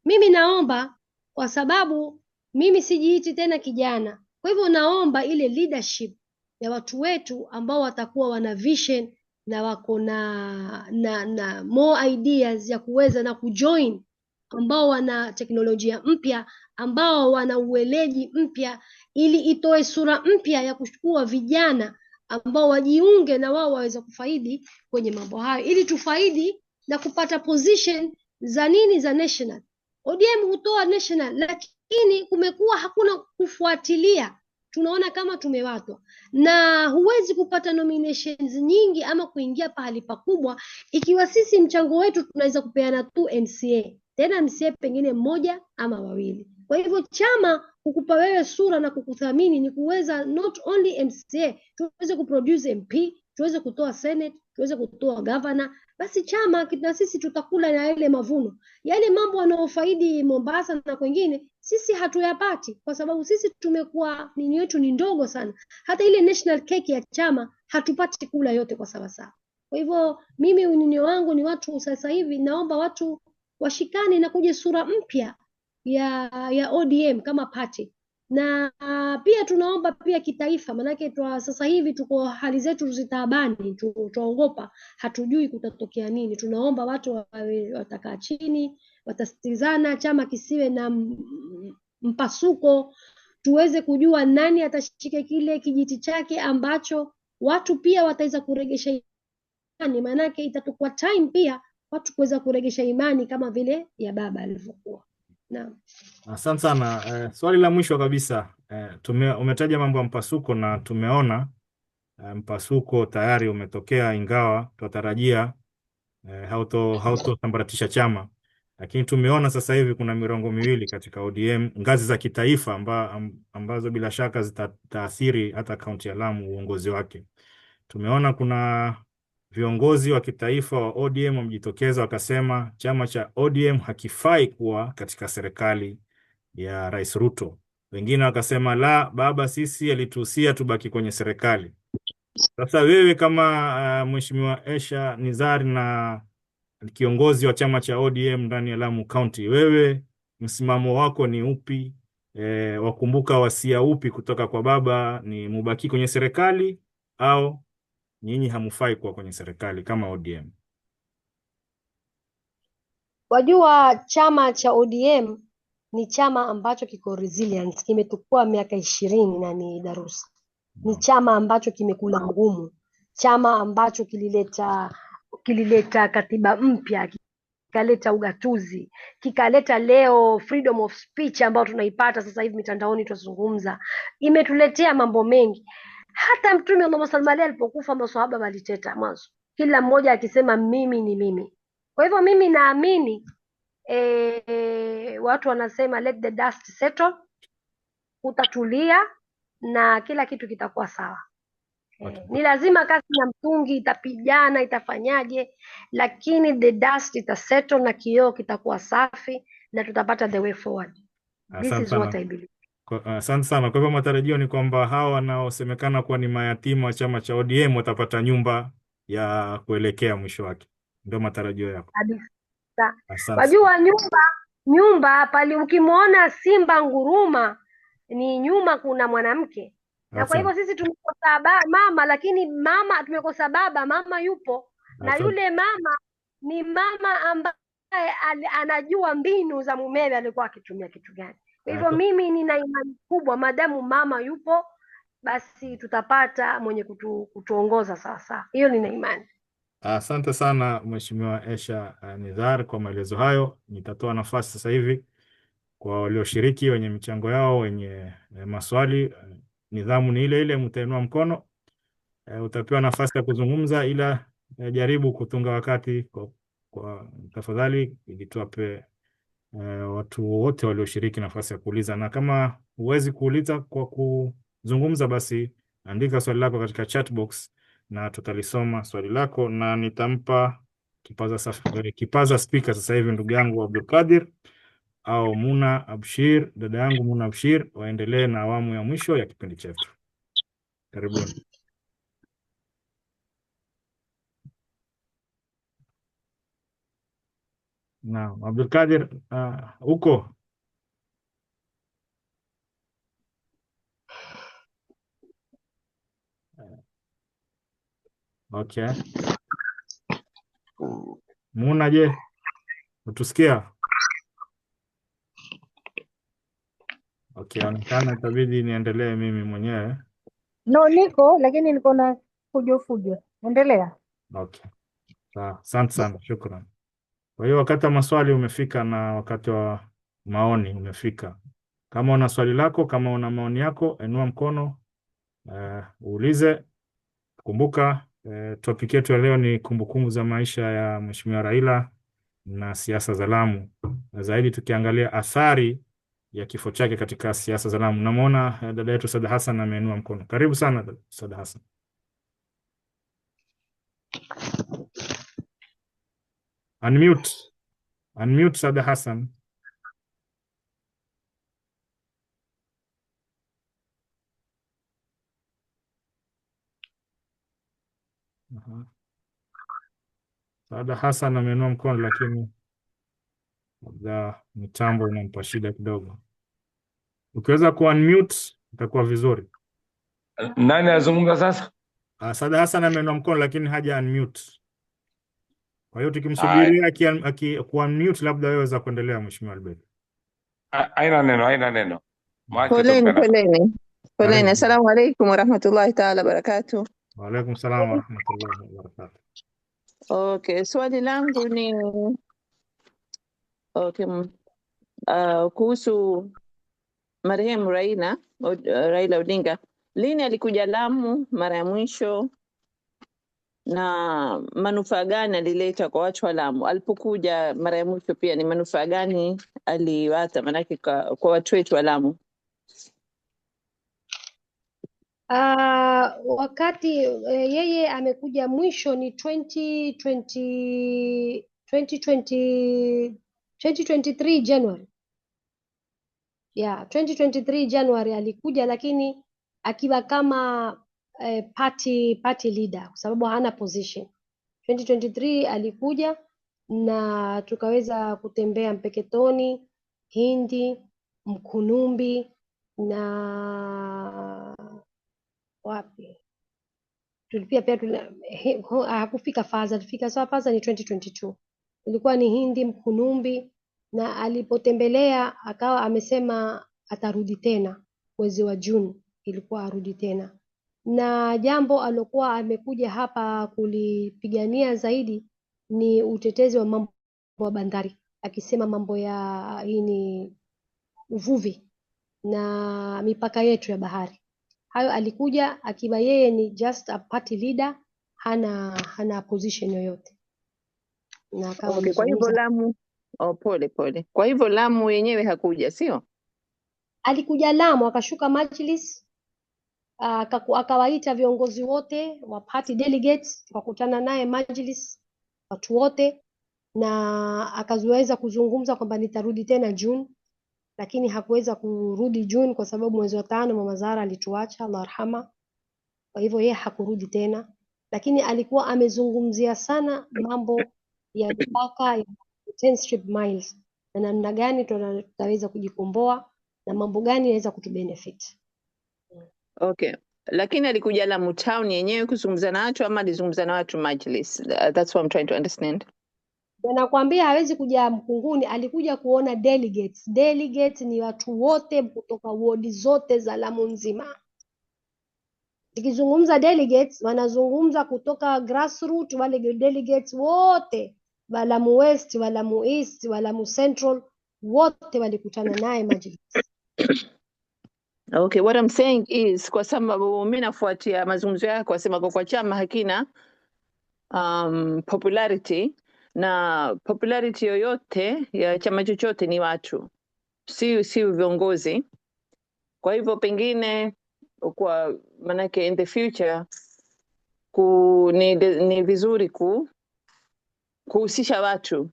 Mimi naomba, kwa sababu mimi sijiiti tena kijana, kwa hivyo naomba ile leadership ya watu wetu ambao watakuwa wana vision na wako na more ideas ya kuweza na kujoin, ambao wana teknolojia mpya, ambao wana ueleji mpya, ili itoe sura mpya ya kuchukua vijana ambao wajiunge na wao waweze kufaidi kwenye mambo hayo, ili tufaidi na kupata position za national. ODM hutoa national, lakini kumekuwa hakuna kufuatilia. Tunaona kama tumewatwa, na huwezi kupata nominations nyingi ama kuingia pahali pakubwa ikiwa sisi mchango wetu tunaweza kupeana tu MCA, tena MCA pengine mmoja ama wawili. Kwa hivyo chama kukupa wewe sura na kukuthamini ni kuweza not only MCA, tuweze kuproduce MP, tuweze kutoa Senate, tuweze kutoa governor. Basi chama na sisi tutakula na yale mavuno. Yale mambo wanaofaidi Mombasa na kwingine sisi hatuyapati, kwa sababu sisi tumekuwa nini yetu ni ndogo sana. Hata ile national cake ya chama hatupati kula yote kwa sawasawa. Kwa hivyo mimi unini wangu ni watu sasa hivi naomba watu washikane na kuja sura mpya ya ODM kama party. Na pia tunaomba pia kitaifa, manake sasa hivi tuko hali zetu zitaabani, tuogopa, hatujui kutatokea nini. Tunaomba watu watakaa chini, watasitizana, chama kisiwe na mpasuko, tuweze kujua nani atashika kile kijiti chake ambacho watu pia wataweza kuregesha imani, manake itatukua time pia watu kuweza kuregesha imani kama vile ya baba alivyokuwa. Naam. Asante sana. Swali la mwisho kabisa, umetaja mambo ya mpasuko na tumeona mpasuko tayari umetokea, ingawa tunatarajia hautosambaratisha chama, lakini tumeona sasa hivi kuna mirongo miwili katika ODM ngazi za kitaifa ambazo bila shaka zitataathiri hata kaunti ya Lamu uongozi wake. Tumeona kuna viongozi wa kitaifa wa ODM wamejitokeza wakasema chama cha ODM hakifai kuwa katika serikali ya Rais Ruto. Wengine wakasema la, baba sisi alituhusia tubaki kwenye serikali. Sasa wewe kama Mheshimiwa Esha Nizar na kiongozi wa chama cha ODM ndani ya Lamu County, wewe msimamo wako ni upi? Wakumbuka wasia upi kutoka kwa baba, ni mubaki kwenye serikali au nyinyi hamufai kuwa kwenye serikali kama ODM? Wajua, chama cha ODM ni chama ambacho kiko resilient, kimetukua miaka 20 na ni darusa. Ni chama ambacho kimekula ngumu, chama ambacho kilileta katiba mpya, kikaleta ugatuzi, kikaleta leo freedom of speech ambayo tunaipata sasa hivi mitandaoni tuzungumza. Imetuletea mambo mengi. Hata Mtume Muhammad sallallahu alaihi wasallam alipokufa, maswahaba waliteta mwanzo, kila mmoja akisema mimi ni mimi. Kwa hivyo mimi naamini watu wanasema let the dust settle, utatulia na kila kitu kitakuwa sawa. Ni lazima kazi ya mtungi itapigana, itafanyaje, lakini the dust itasettle na kioo kitakuwa safi na tutapata the way forward. This is what I believe. Asante sana. Kwa hivyo matarajio ni kwamba hawa wanaosemekana kuwa ni mayatima wa chama cha ODM watapata nyumba ya kuelekea mwisho wake, ndio matarajio yako? Wajua, nyumba pale ukimwona simba nguruma ni nyuma kuna mwanamke. Na kwa hivyo sisi tumekosa mama, lakini tumekosa baba, mama yupo. Na yule mama ni mama ambaye anajua mbinu za mumewe alikuwa akitumia kitu gani. Kwa hivyo mimi nina imani kubwa, madamu mama yupo, basi tutapata mwenye kutuongoza sasa. Hiyo nina imani. Asante sana Mheshimiwa Esha Nizar kwa maelezo hayo. Nitatoa nafasi sasa hivi kwa walioshiriki wenye michango yao, wenye maswali. Nidhamu ni ile ile, mtainua mkono. Utapewa nafasi ya kuzungumza, ila jaribu kutunga wakati kwa tafadhali, ili tuwape watu wote walioshiriki nafasi ya kuuliza. Na kama huwezi kuuliza kwa kuzungumza, basi andika swali lako katika chat box na tutalisoma swali lako, na nitampa kipaza speaker sasa hivi ndugu yangu Abdulkadir au Muna Abshir, dada yangu Muna Abshir, waendelee na awamu ya mwisho ya kipindi chetu. Karibuni. Naam, Abdulkadir, uko? Okay. Muna, je, utusikia? Okay, onekana itabidi niendelee mimi mwenyewe. No, niko lakini niko na fujo. Endelea. Okay. Asante sana, shukrani. Kwa hiyo wakati wa maswali umefika na wakati wa maoni umefika. Kama una swali lako, kama una maoni yako, inua mkono, uulize. Kumbuka topic yetu ya leo ni kumbukumbu za maisha ya Mheshimiwa Raila na siasa za Lamu, na zaidi tukiangalia athari ya kifo chake katika siasa za Lamu. Namuona dada yetu Sada Hassan ameinua mkono. Karibu sana Sada Hassan. Unmute Sada Hassan. Sada Hassan ameinua mkono, lakini labda mitambo inampa shida kidogo. Ukiweza ku-unmute itakuwa vizuri. Nani azungumza sasa? Sada Hassan ameinua mkono lakini haja unmute. Kwa hiyo tukimsubiria ku-unmute, labda wewe waweza kuendelea Mheshimiwa Albert. Haina neno. Poleni. Assalamu alaykum wa rahmatullahi ta'ala barakatuh. Wa alaykum salaam wa rahmatullahi wa barakatuh. Okay, swali langu ni kuhusu marehemu Raila Odinga. Lini alikuja Lamu mara ya mwisho na manufaa gani alileta kwa watu wa Lamu? Alipokuja mara ya mwisho pia ni manufaa gani aliwata manake kwa watu wetu wa Lamu? Wakati yeye amekuja mwisho ni 2023 January. Yeah, 2023 January alikuja, lakini akiwa kama party leader kwa sababu hana position. 2023 alikuja na tukaweza kutembea Mpeketoni, Hindi, Mkunumbi na wapi tulipia pia hakufika Faza, tulifika sawa. Faza ni 2022, ilikuwa ni Hindi, Mkunumbi, na alipotembelea akawa amesema atarudi tena mwezi wa Juni, ilikuwa arudi tena. Na jambo alokuwa amekuja hapa kulipigania zaidi ni utetezi wa mambo ya bandari, akisema mambo ya hii ni uvuvi na mipaka yetu ya bahari. Hayo alikuja akiwa yeye ni just a party leader, hana position yoyote. Na akawa Okay, kwa hivyo Lamu, pole. Kwa hivyo Lamu yenyewe hakuja, sio? Alikuja Lamu akashuka Majlis, akawaita viongozi wote wa party delegates, tukakutana naye Majlis, watu wote, na akaweza kuzungumza kwamba nitarudi tena June, lakini hakuweza kurudi June kwa sababu mwezi wa 5 Mama Zahra alituacha, Allah arhama. Kwa hivyo yeye hakurudi tena, lakini alikuwa amezungumzia sana mambo ya mipaka ya 10 strip miles na namna gani tutaweza kujikomboa na mambo gani yanaweza kutubenefit. Okay, lakini alikuja Lamu town yenyewe kuzungumza na watu ama alizungumza na watu Majlis? That's what I'm trying to understand. Nakwambia hawezi kuja Mkunguni, alikuja kuona delegates. Delegates ni watu wote kutoka wodi zote za Lamu nzima. Nikizungumza delegates, wanazungumza kutoka grassroots, wale delegates wote wa Lamu West, wa Lamu East, wa Lamu Central, wote walikutana naye Majlis. Okay, what I'm saying is kwa sababu mimi nafuatia mazungumzo yako kwa sema kwa chama hakina popularity, na popularity yoyote ya chama chochote ni watu, si viongozi. Kwa hivyo pengine kwa manake in the future ni vizuri kuhusisha watu.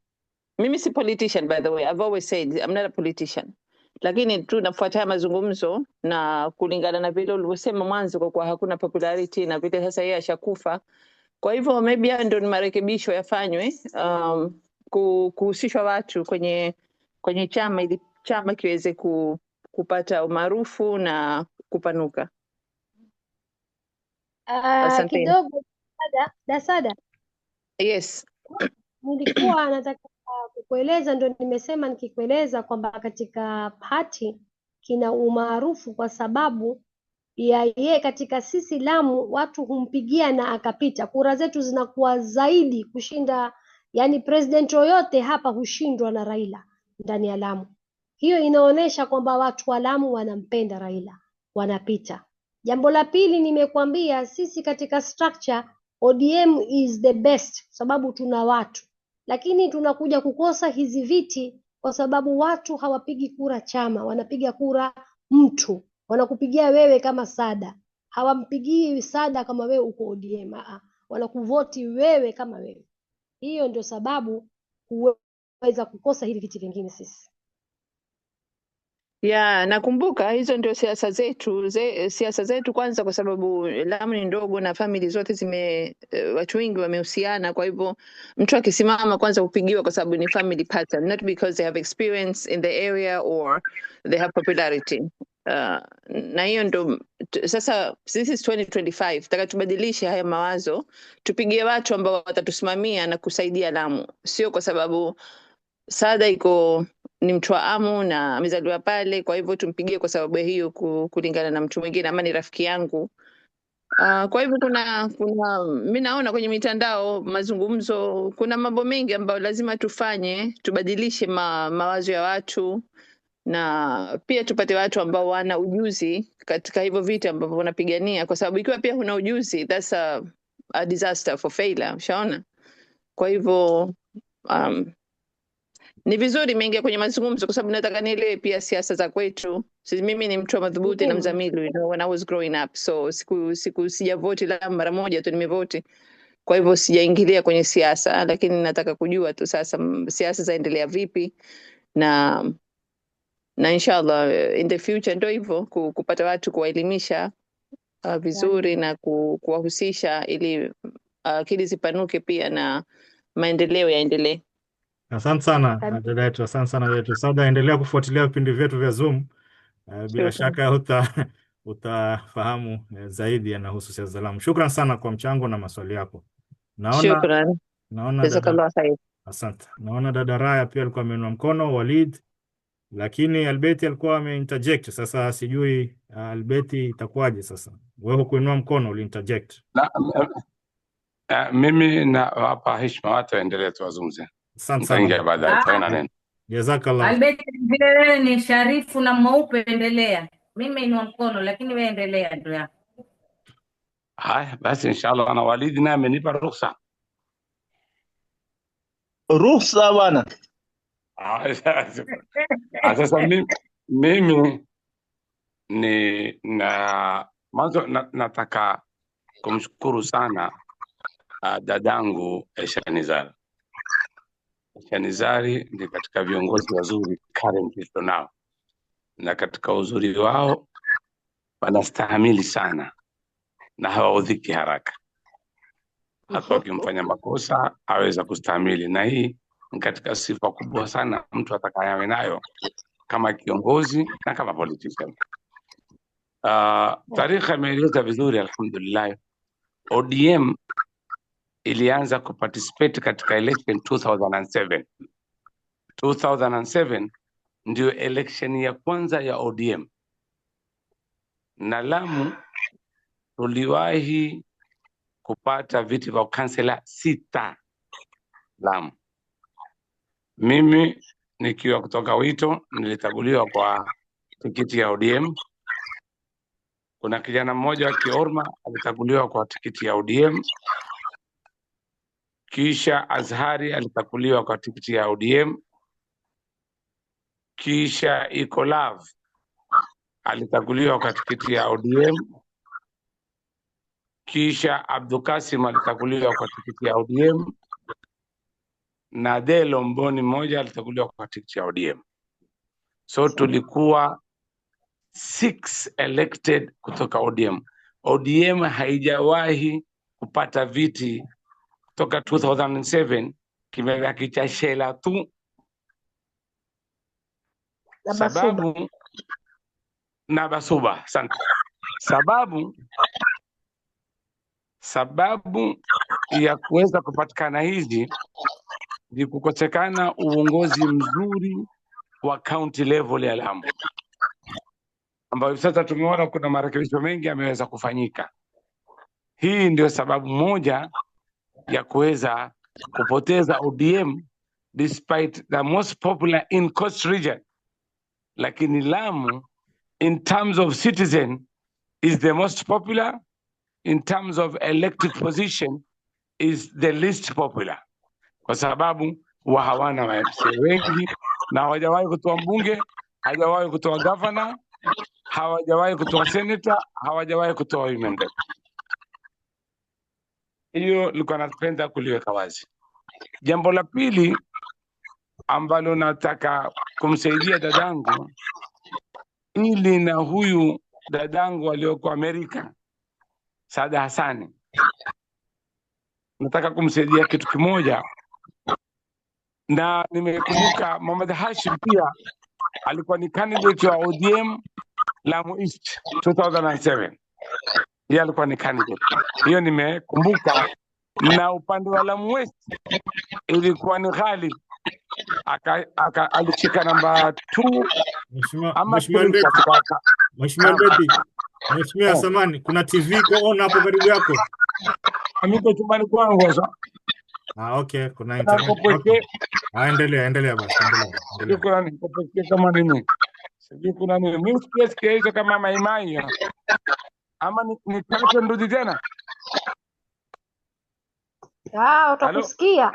Mimi si politician, by the way, I've always said I'm not a politician, lakini tu nafuatia mazungumzo na kulingana na vile ulivyosema mwanzo kwa hakuna popularity na vile sasa yeye ashakufa. Kwa hivyo maybe ndio ni marekebisho yafanywe, kuhusishwa watu kwenye chama ili chama kiweze kupata umaarufu na kupanuka. Asante. Kidogo Dasada. Yes. Nilikuwa nataka kukueleza, ndio nimesema nikikueleza kwamba katika party kina umaarufu kwa sababu ya ye katika sisi Lamu watu humpigia na akapita. Kura zetu zinakuwa zaidi kushinda, yani president yoyote hapa hushindwa na Raila ndani ya Lamu. Hiyo inaonyesha kwamba watu wa Lamu wanampenda Raila, wanapita. Jambo la pili nimekwambia, sisi katika structure ODM is the best sababu tuna watu, lakini tunakuja kukosa hizi viti kwa sababu watu hawapigi kura chama, wanapiga kura mtu. Wanakupigia wewe kama Sada, hawampigii Sada kama wewe uko ODM. Wanakuvoti wewe kama wewe. Hiyo ndio sababu huweza kukosa hili viti vingine sisi. Ya, nakumbuka hizo ndio siasa zetu kwanza, kwa sababu Lamu ni ndogo na family zote watu wengi wamehusiana. Kwa hivyo mtu akisimama kwanza upigiwa kwa sababu ni family pattern, not because they have experience in the area or they have popularity. Na hiyo ndo sasa sisi 2025 taka tubadilishe haya mawazo, tupigie watu ambao watatusimamia na kusaidia Lamu, sio kwa sababu Sada ni mtu wa Amu na amezaliwa pale, kwa hivyo tumpigie kwa sababu hiyo kulingana na mtu mwingine ama ni rafiki yangu. Kwa hivyo mimi naona kwenye mitandao mazungumzo kuna mambo mengi ambayo lazima tufanye, tubadilishe mawazo ya watu na pia tupate watu ambao wana ujuzi katika hivyo vitu ambavyo wanapigania, kwa sababu ikiwa pia huna ujuzi that's a disaster for failure, ushaona. Kwa hivyo Ni vizuri nimeingia kwenye mazungumzo kwa sababu nataka nielewe pia siasa za kwetu. Mimi ni mtu wa madhubuti na mzamilu, you know, when I was growing up. So sijavoti la mara moja tu nimevoti. Kwa hivyo sijaingilia kwenye siasa, lakini nataka kujua tu sasa siasa zaendelea vipi na inshallah in the future ndio hivyo kupata watu kuwaelimisha vizuri na kuwahusisha ili akili zipanuke pia na maendeleo yaendelee. Asante sana dada yetu, asante sana dada yetu Sauda. Endelea kufuatilia vipindi vyetu vya Zoom. Bila shaka utafahamu zaidi yanahusu siasa za Lamu. Shukran sana kwa mchango na maswali yako. Shukran. Jazakallah khair. Asante. Naona dada Raya pia alikuwa ameinua mkono, Walid, lakini Albeti alikuwa ameinterject. Sasa sijui Albeti itakuwaje sasa. Wewe kuinua mkono uliinterject. Mimi na hapa heshima watu waendelee tu wazungumze. Asante sana. Baadaye tena neno. Jazakallah. Albeti, vile wewe ni sharifu na mweupe, endelea. Mimi inua mkono lakini wewe endelea ndio yako. Haya basi inshallah ana Walid naye amenipa ruhusa. Ruhusa bwana. Sasa mimi mwanzo nataka kumshukuru sana dadangu Eshanizari. Eshanizari ni katika viongozi wazuri currently tunao, na katika uzuri wao wanastahimili sana na hawaudhiki haraka. Hata wakimfanya makosa aweza kustahimili, na hii ni katika sifa kubwa sana mtu atakayewe nayo kama kiongozi na kama politician. Tarikha imeeleza vizuri alhamdulillah. ODM ilianza kuparticipate katika election 2007. 2007 ndio election ya kwanza ya ODM, na Lamu tuliwahi kupata viti vya kansela 6 Lamu. Mimi nikiwa kutoka Wito nilitaguliwa kwa tikiti ya ODM. Kuna kijana mmoja wa Kiorma alitaguliwa kwa tikiti ya ODM. Kisha Azhari alitaguliwa kwa tikiti ya ODM. Kisha Ikolav alitaguliwa kwa tikiti ya ODM. Kisha Abdukasim alitaguliwa kwa tikiti ya ODM. Na Delo Mboni mmoja alitaguliwa kwa tikiti ya ODM. So tulikuwa 6 elected kutoka ODM. ODM haijawahi kupata viti kutoka 2007, kimebaki cha Shela tu. Sababu na Basuba. Asante. Sababu ya kuweza kupatikana hizi ni kukosekana uongozi mzuri wa county level ya Lamu, ambayo sasa tumeona kuna marekebisho mengi yameweza kufanyika. Hii ndio sababu moja ya kuweza kupoteza ODM despite the most popular in Coast region, lakini Lamu in terms of citizen is the most popular, in terms of elected position is the least popular, kwa sababu hawana MCA wengi na hawajawahi kutoa mbunge, hawajawahi kutoa governor, hawajawahi kutoa senator, hawajawahi kutoa women rep. Hiyo nilikuwa napenda kuliweka wazi. Jambo la pili ambalo nataka kumsaidia dadangu, ili na huyu dadangu aliyoko Amerika Saada Hassani, nataka kumsaidia kitu kimoja. Na nimekumbuka Muhammad Hashim pia alikuwa ni candidate wa ODM Lamu East 2007. Yeye alikuwa ni candidate. Hiyo nimekumbuka. Na upande wa Lamu West ilikuwa ni Khalid, alishika namba 2 ama Mheshimiwa Samani, kuna TV kwa on hapo karibu yako? Amiko chumbani kwangu sasa. Okay, kuna internet. Okay. Endelea basi, endelea. Shukrani kwa kama nini. Sijui kuna nini. Mimi sikia hizo kama maimai. Ama ni tatu ndio tena. Utakusikia.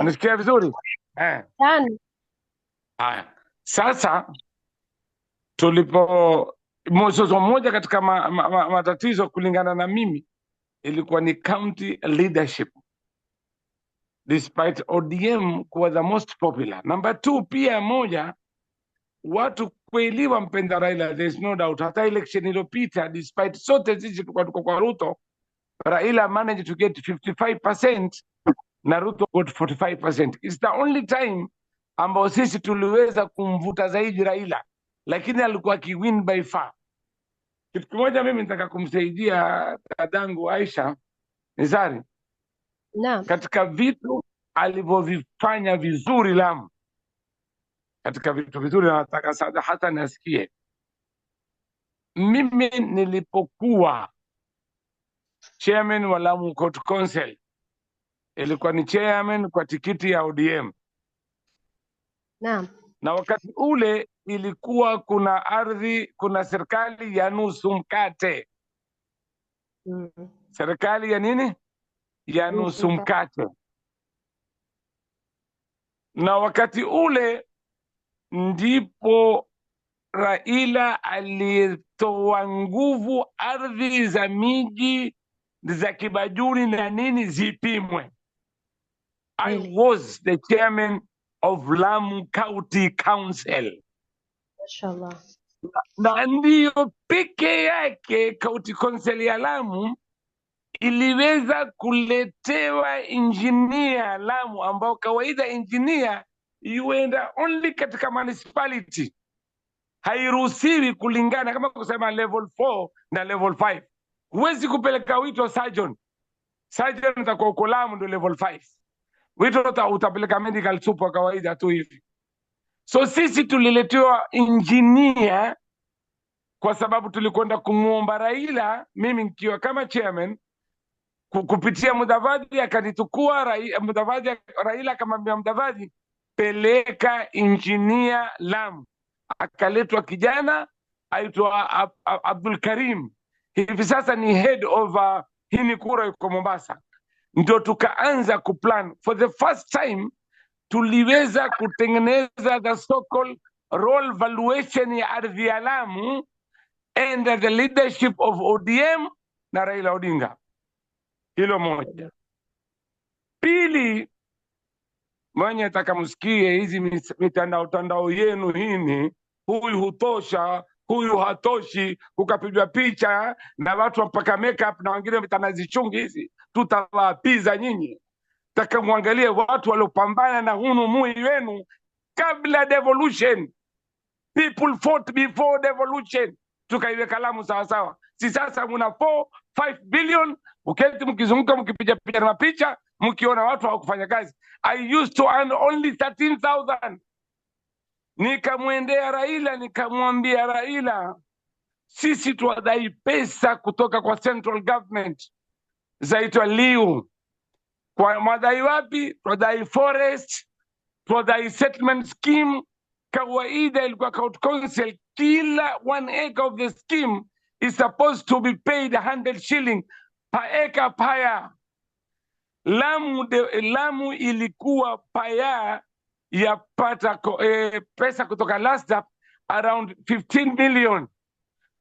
Unasikia vizuri? Tano. Haya, sasa tulipo mzozo mmoja katika matatizo kulingana na mimi ilikuwa ni county leadership, despite ODM kuwa the most popular. Number 2 pia moja, watu kweli wampenda Raila, there's no doubt. Hata election iliyopita, despite sote sisi tulikuwa tuko kwa Ruto, Raila managed to get 55% na Ruto got 45%. It's the only time ambao sisi tuliweza kumvuta zaidi Raila, lakini alikuwa kiwin by far. Kitu kimoja mimi nataka kumsaidia dadangu Aisha Nizari, Naam. katika vitu alivyovifanya vizuri Lamu, katika vitu vizuri, nataka Saada Hassan asikie. Mimi nilipokuwa chairman wa Lamu Court Council, ilikuwa ni chairman kwa tikiti ya ODM. Naam. Na wakati ule ilikuwa kuna ardhi, kuna serikali ya nusu mkate. Serikali ya nini? Ya nusu mkate. Na wakati ule ndipo Raila alitoa nguvu ardhi za miji za Kibajuni na nini zipimwe. I was the chairman of Lamu County Council. Mashallah. Na ndiyo peke yake County Council ya Lamu iliweza kuletewa engineer Lamu, ambao kawaida engineer yuenda only katika municipality, hairuhusiwi kulingana kama kusema level 4 na level 5. Huwezi kupeleka wito surgeon utakuwa uko Lamu ndio level 5, wito utapeleka medical super kawaida tu hivi. So sisi tuliletewa engineer kwa sababu tulikwenda kumuomba Raila, mimi nikiwa kama chairman, kupitia Mudavadi akanitukua Mudavadi, Raila akamwambia Mudavadi, peleka engineer Lamu. Akaletwa kijana aitwa Abdul Karim, hivi sasa ni head of hini kura yuko Mombasa. Ndio tukaanza kuplan. For the first time tuliweza kutengeneza the so-called role valuation ya ardhi ya Lamu under the leadership of ODM na Raila Odinga. Hilo moja. Pili, mwenye takamsikie hizi mitandao yenu hini, huyu hutosha, huyu hatoshi, ukapigwa picha na watu mpaka makeup na wengine mitanazichungi hizi, tutawapiza nyinyi. Takamwangalie watu waliopambana na hunu mui wenu kabla devolution. People fought before devolution. Tukaiweka Lamu sawa sawa. Si sasa muna 4-5 billion, uketi mkizunguka mkipiga picha na mapicha, mkiona watu hawakufanya kazi. I used to earn only 13,000. Nikamwendea Raila, nikamwambia Raila, sisi tuwadai pesa kutoka kwa central government zaitwa liu. Kwa madai wapi? Tuwadai forest, tuwadai settlement scheme. Kawaida ilikuwa County Council, kila 1 acre of the scheme is supposed to be paid 100 shilling per acre paya. Lamu ilikuwa paya ya pata pesa kutoka LASDAP around 15 million.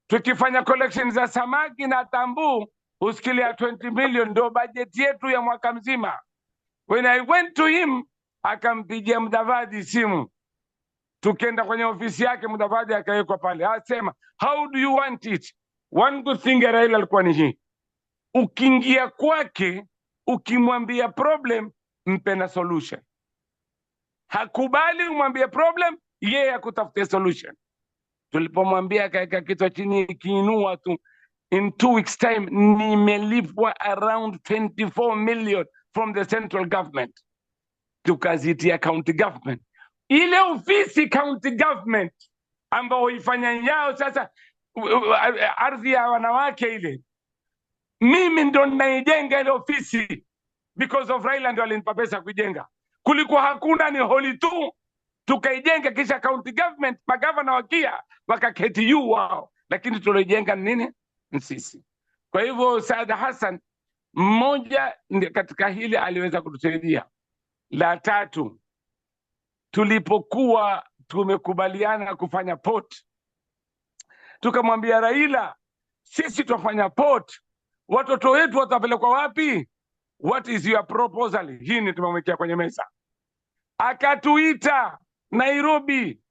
Tukifanya collection za samaki na tambu usikilia 20 million, ndio budget yetu ya mwaka mzima. When I went to him, akampigia Mudavadi simu. Tukenda kwenye ofisi yake, Mudavadi akawekwa pale. Asema, how do you want it? One good thing Raila alikuwa ni hii. Ukiingia kwake, ukimwambia problem, mpe na solution. Hakubali umwambie problem, yeye akutafutie solution. Tulipomwambia kaeka kichwa chini kiinua tu, in 2 weeks time nimelipwa around 24 million from the central government. Tukazitia county government. Ile ofisi county government ambao ifanya yao sasa ardhi ya wanawake ile, mimi ndo naijenga ile ofisi because of Raila, ndo alinipa pesa kujenga. Kulikuwa hakuna, ni holi tu tukaijenga, kisha county government magavana wakia wakaketi juu wao, lakini tulijenga nini sisi. Kwa hivyo Saada Hassan mmoja katika hili aliweza kutusaidia. La tatu, tulipokuwa tumekubaliana kufanya port, tukamwambia Raila, sisi tutafanya port, watoto wetu watapelekwa wapi? What is your proposal? Hii ni tumemwekea kwenye meza. Akatuita Nairobi,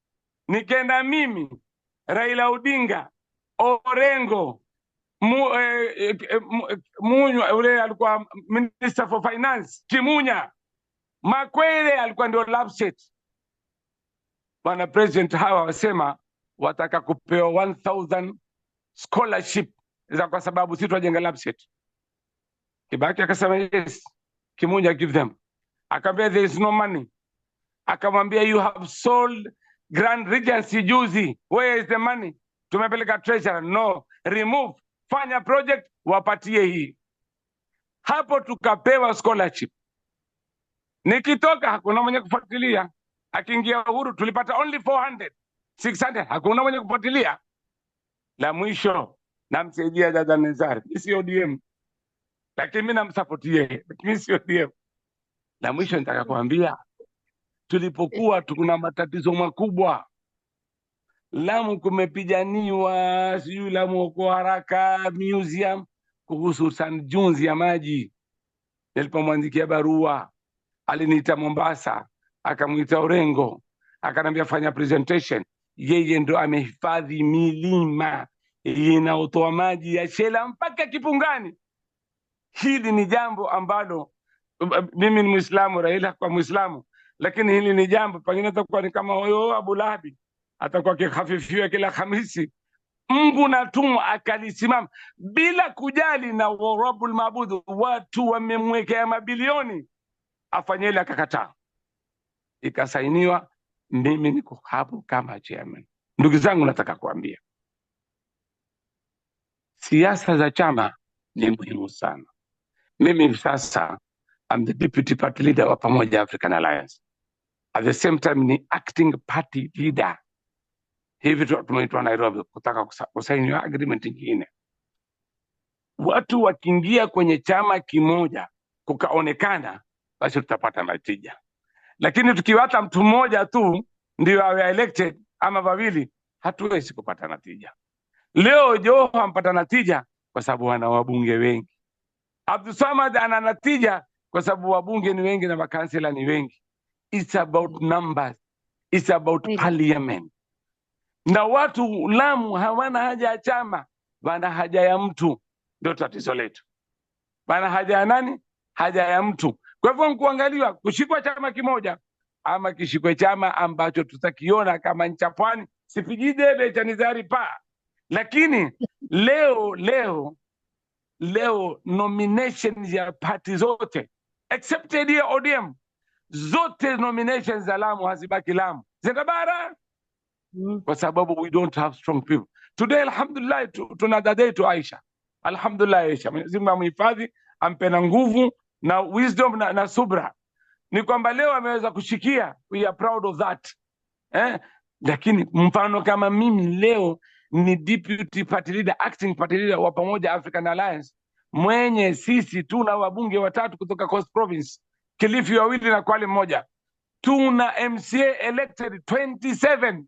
nikaenda mimi, Raila Odinga, Orengo, Munywa ule alikuwa Minister for Finance, Kimunya, Makwele alikuwa ndio Lapset. Bwana President, hawa wasema wataka kupewa 1000 scholarship za kwa sababu sisi tunajenga Lapset. Kibaki akasema yes. Kimunya give them. Akamwambia there is no money. Akamwambia you have sold Grand Regency juzi, where is the money? Tumepeleka treasurer. No, remove, fanya project, wapatie hii. Hapo tukapewa scholarship. Nikitoka hakuna mwenye kufuatilia. Akiingia Uhuru tulipata only 400, 600, hakuna mwenye kufuatilia. La mwisho namsaidia dada Nizari, mimi si ODM, lakini mimi namsupportie, mimi si ODM. La mwisho nitaka kuambia, tulipokuwa tuna matatizo makubwa, Lamu kumepiganiwa, sijui Lamu kwa haraka museum kuhusu St. John's ya maji. Nilipomwandikia barua, aliniita Mombasa, akamuita Orengo, akanambia fanya presentation. Yeye ndo amehifadhi milima inaotoa maji ya Shela mpaka Kipungani. Hili ni jambo ambalo mimi ni Muislamu, Raila kwa Muislamu, lakini hili ni jambo pengine atakuwa ni kama huyo Abu Lahabi, atakuwa kihafifiwa kila Hamisi. Mungu natumwa akalisimama bila kujali na Rabbul Maabud, watu wamemwekea mabilioni, afanye ile akakataa. Ikasainiwa, mimi niko hapo kama chairman. Ndugu zangu, nataka kuambia siasa za chama ni muhimu sana. Mimi sasa I'm the deputy party leader wa Pamoja African Alliance. At the same time ni acting party leader. Hivi tumeitwa Nairobi kutaka kusaini agreement nyingine. Watu wakiingia kwenye chama kimoja kukaonekana, basi tutapata natija. Lakini tukiwata mtu mmoja tu ndio awe elected ama wawili, hatuwezi kupata natija. Leo Joho ampata natija kwa sababu wana wabunge wengi. Abdul Samad ana natija kwa sababu wabunge ni wengi na makansela ni wengi. It's about numbers. It's about parliament. Na watu Lamu hawana haja ya chama, wana haja ya mtu. Ndio tatizo letu. Wana haja ya nani? Haja ya mtu. Kwa hivyo kuangaliwa kushikwa chama kimoja ama kishikwe chama ambacho tutakiona kama ncha Pwani, sipigi debe cha Nizari pa. Lakini leo nominations ya party zote excepted ya ODM, zote nominations za Lamu hazibaki Lamu, zenda bara. Kwa sababu we don't have strong people. Today alhamdulillah tuna dada yetu Aisha. Alhamdulillah Aisha, Mwenyezi Mungu amhifadhi, ampe na nguvu na wisdom na subra. Ni kwamba leo ameweza kushikia, we are proud of that. Lakini mfano kama mimi leo ni deputy party leader, acting party leader wa Pamoja African Alliance, mwenye sisi tuna wabunge watatu kutoka Coast Province, Kilifi wawili na Kwale mmoja. Tuna MCA elected 27.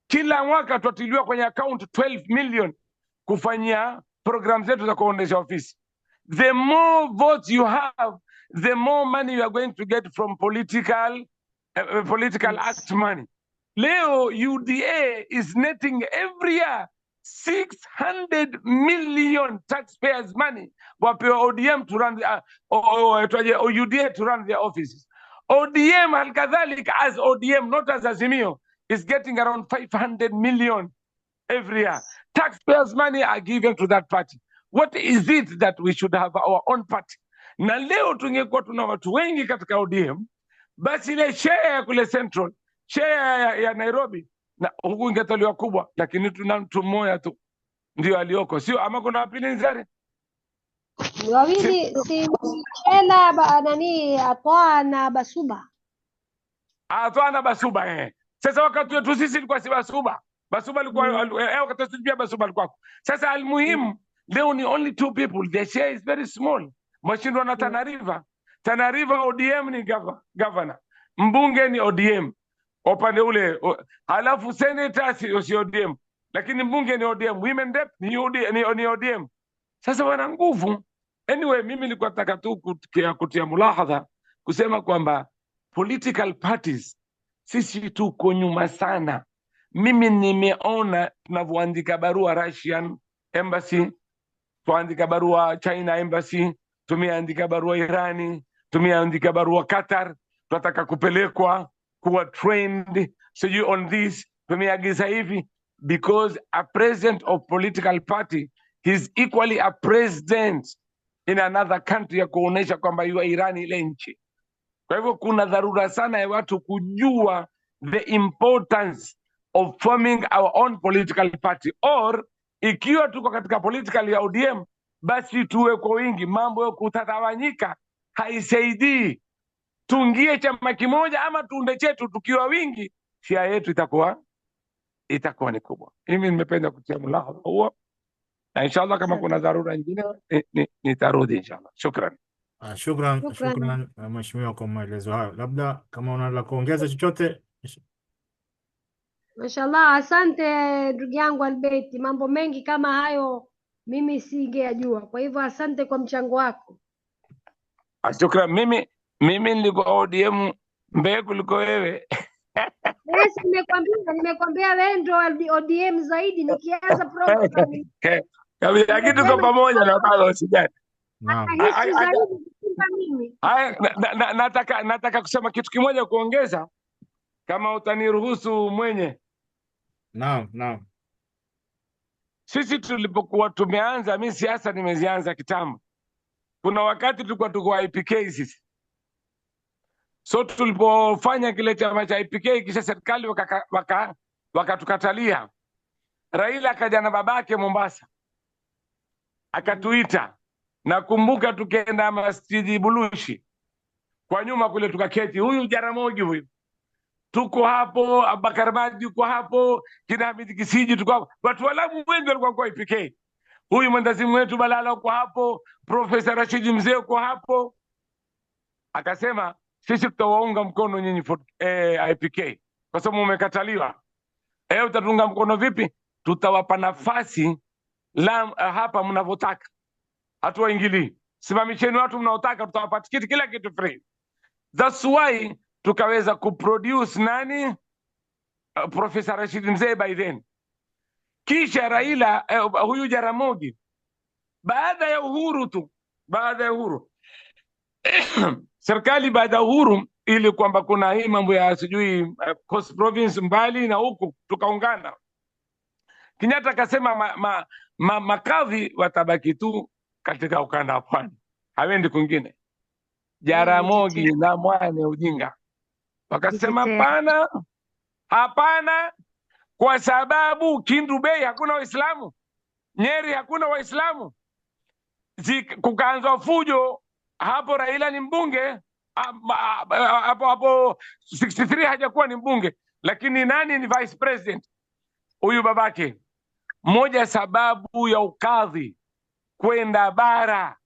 Kila mwaka tutiliwa kwenye account 12 million kufanyia program zetu za kuondesha ofisi. The more votes you have, the more money you are going to get from political act money. Leo UDA is netting every year 600 million taxpayers money wapewa ODM to run UDA to run their offices. ODM al-kadhalik as ODM, not as Azimio, is getting around 500 million every year. Taxpayers' money are given to that party. What is it that we should have our own party? Na leo tungekuwa tuna watu wengi katika ODM, basi ile share ya kule Central, share ya Nairobi, na huku ingetoliwa kubwa, lakini tuna mtu mmoja tu ndio alioko, sio? Ama kuna wapili Nzari? Wawili si Shela nani Atwa na Basuba. Atwa na Basuba Sasa wakati wetu sisi ilikuwa si Basuba. Basuba alikuwa wakati wetu pia Basuba alikuwa. Sasa almuhimu leo ni only 2 people. The share is very small. Mashindwa na Tana River. Tana River ODM ni governor. Mbunge ni ODM. upande ule halafu senator si ODM, lakini mbunge ni ODM, women rep ni ODM. Sasa wana nguvu. Anyway, mimi nilikuwa nataka tu kutia mulahadha kusema kwamba political parties sisi tuko nyuma sana. Mimi nimeona tunavyoandika barua Russian embassy, tuandika barua China embassy, tumeandika barua Irani, tumeandika barua Qatar, tunataka kupelekwa kuwa trained sijui on this, tumeagiza hivi, because a president of political party is equally a president in another country, ya kuonesha kwamba yu Irani ile nchi. Kwa hivyo kuna dharura sana ya watu kujua the importance of forming our own political party, or ikiwa tuko katika political ya ODM basi tuwe kwa wingi. Mambo ya kutatawanyika haisaidii. Tuingie chama kimoja ama tuunde chetu, tukiwa wingi shia yetu itakuwa ni kubwa. Mimi nimependa kutia mulahadha huo, na inshallah kama kuna dharura nyingine nitarudi inshallah. Shukran. Shukran mheshimiwa kwa maelezo hayo. Labda kama una la kuongeza chochote. Mashallah, asante ndugu yangu Albert. Mambo mengi kama hayo mimi singeyajua, kwa hivyo asante kwa mchango wako. Shukran. Mimi nilikuwa ODM mbele kuliko wewe. Yes, nimekwambia wewe ndio ODM zaidi. Nikianza program lakini tuko pamoja na bado usijali. Nataka kusema kitu kimoja kuongeza, kama utaniruhusu mwenye. Naam. Sisi tulipokuwa tumeanza, mimi siasa nimezianza kitambo. Kuna wakati tulikuwa tuko IPK sisi. So tulipofanya kile chama cha IPK, kisha serikali wakatukatalia. Raila akaja na babake Mombasa, akatuita. Nakumbuka tukaenda Masjidi Bulushi, kwa nyuma kule tukaketi, huyu Jaramogi huyu tuko hapo, Abubakar Madi yuko hapo, kina Hamid Kisiji tuko hapo, watu walamu wengi walikuwa kwa IPK. Huyu mwendazimu wetu Balala uko hapo, Profesa Rashid Mzee uko hapo. Akasema sisi tutawaunga mkono nyinyi IPK kwa sababu mmekataliwa. Utatunga mkono vipi? Tutawapa nafasi hapa mnavyotaka, hatuwaingilii. Simamisheni watu mnaotaka, tutawapa tikiti, kila kitu free. That's why tukaweza kuproduce Profesa Rashid Mzee by then. Kisha Raila huyu Jaramogi, baada ya uhuru serikali baada ya uhuru, ili kwamba kuna hii mambo ya sijui Coast Province mbali na huku, tukaungana. Kenyatta akasema makadhi watabaki tu katika ukanda wa pwani, hawendi kwingine. Jaramogi na mwane ujinga wakasema hapana, kwa sababu Kindu Bay hakuna Waislamu, Nyeri hakuna Waislamu. Kukaanzwa fujo hapo. Raila ni mbunge hapo 63 hajakuwa ni mbunge, lakini nani ni vice president? Huyu babake. Moja sababu ya ukadhi kwenda bara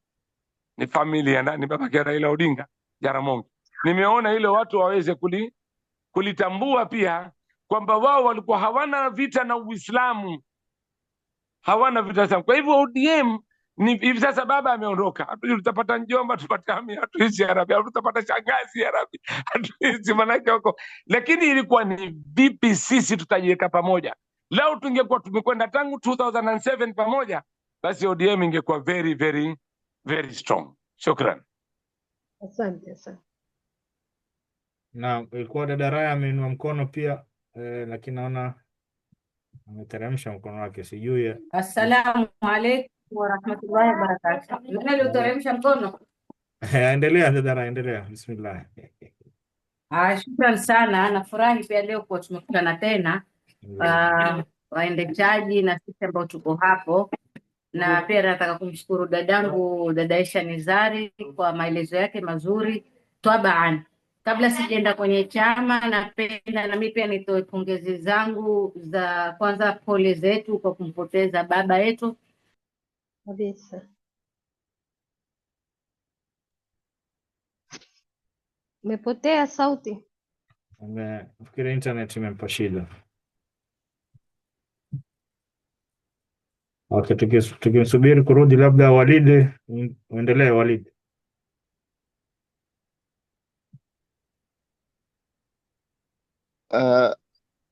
ni familia nani, babake Raila Odinga, Jaramogi. Nimeona ile watu waweze kulitambua pia kwamba wao walikuwa hawana vita na Uislamu, hawana vita sana. Kwa hivyo ODM ni hivi sasa, baba ameondoka, tutapata njomba, tupate hamia, hatuishi Arabia, tutapata shangazi Arabia, hatuishi manake huko. Lakini ilikuwa ni vipi sisi tutajiweka pamoja? Leo tungekuwa tumekwenda tangu 2007 pamoja, basi ODM ingekuwa very very very strong. Shukran. Asante. Na ilikuwa dada Raya ameinua mkono pia, lakini naona ameteremsha mkono wake, sijui. Assalamu alaikum warahmatullahi wabarakatuh. Nani aliteremsha mkono? Endelea dada Raya, endelea. Bismillah. Shukran sana, nafurahi pia leo kwa tumekutana tena waendeshaji na sisi ambao tuko hapo, na pia nataka kumshukuru dadangu dada Aisha Nizari kwa maelezo yake mazuri. Tabaan, kabla sijaenda kwenye chama, napenda na mimi pia nitoe pongezi zangu za kwanza, pole zetu kwa kumpoteza baba yetu kabisa. Umepotea sauti. Nafikiri internet imempa shida. Okay, tukisubiri kurudi, labda Walid, uendelee Walid.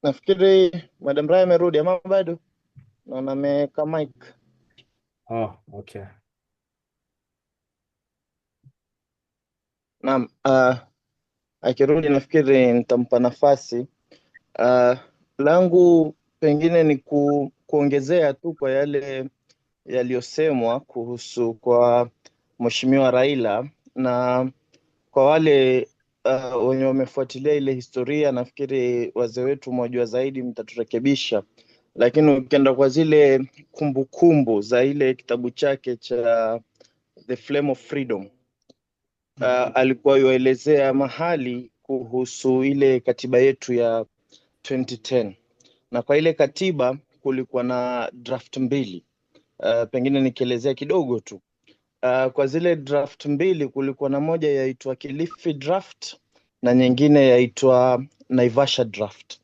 Nafikiri Madam Raya amerudi ama bado? Naona ameweka mic. Oh, okay. Naam, akirudi nafikiri nitampa nafasi. Langu pengine ni kuongezea tu kwa yale yaliyosemwa kuhusu kwa Mheshimiwa Raila, na kwa wale wenye wamefuatilia ile historia, nafikiri wazee wetu mwajua zaidi, mtaturekebisha, lakini ukienda kwa zile kumbukumbu za ile kitabu chake cha The Flame of Freedom, alikuwa yuelezea mahali kuhusu ile katiba yetu ya 2010, na kwa ile katiba kulikuwa na draft mbili. Pengine nikielezea kidogo tu. Kwa zile draft mbili kulikuwa na moja yaitwa Kilifi draft na nyingine yaitwa Naivasha draft.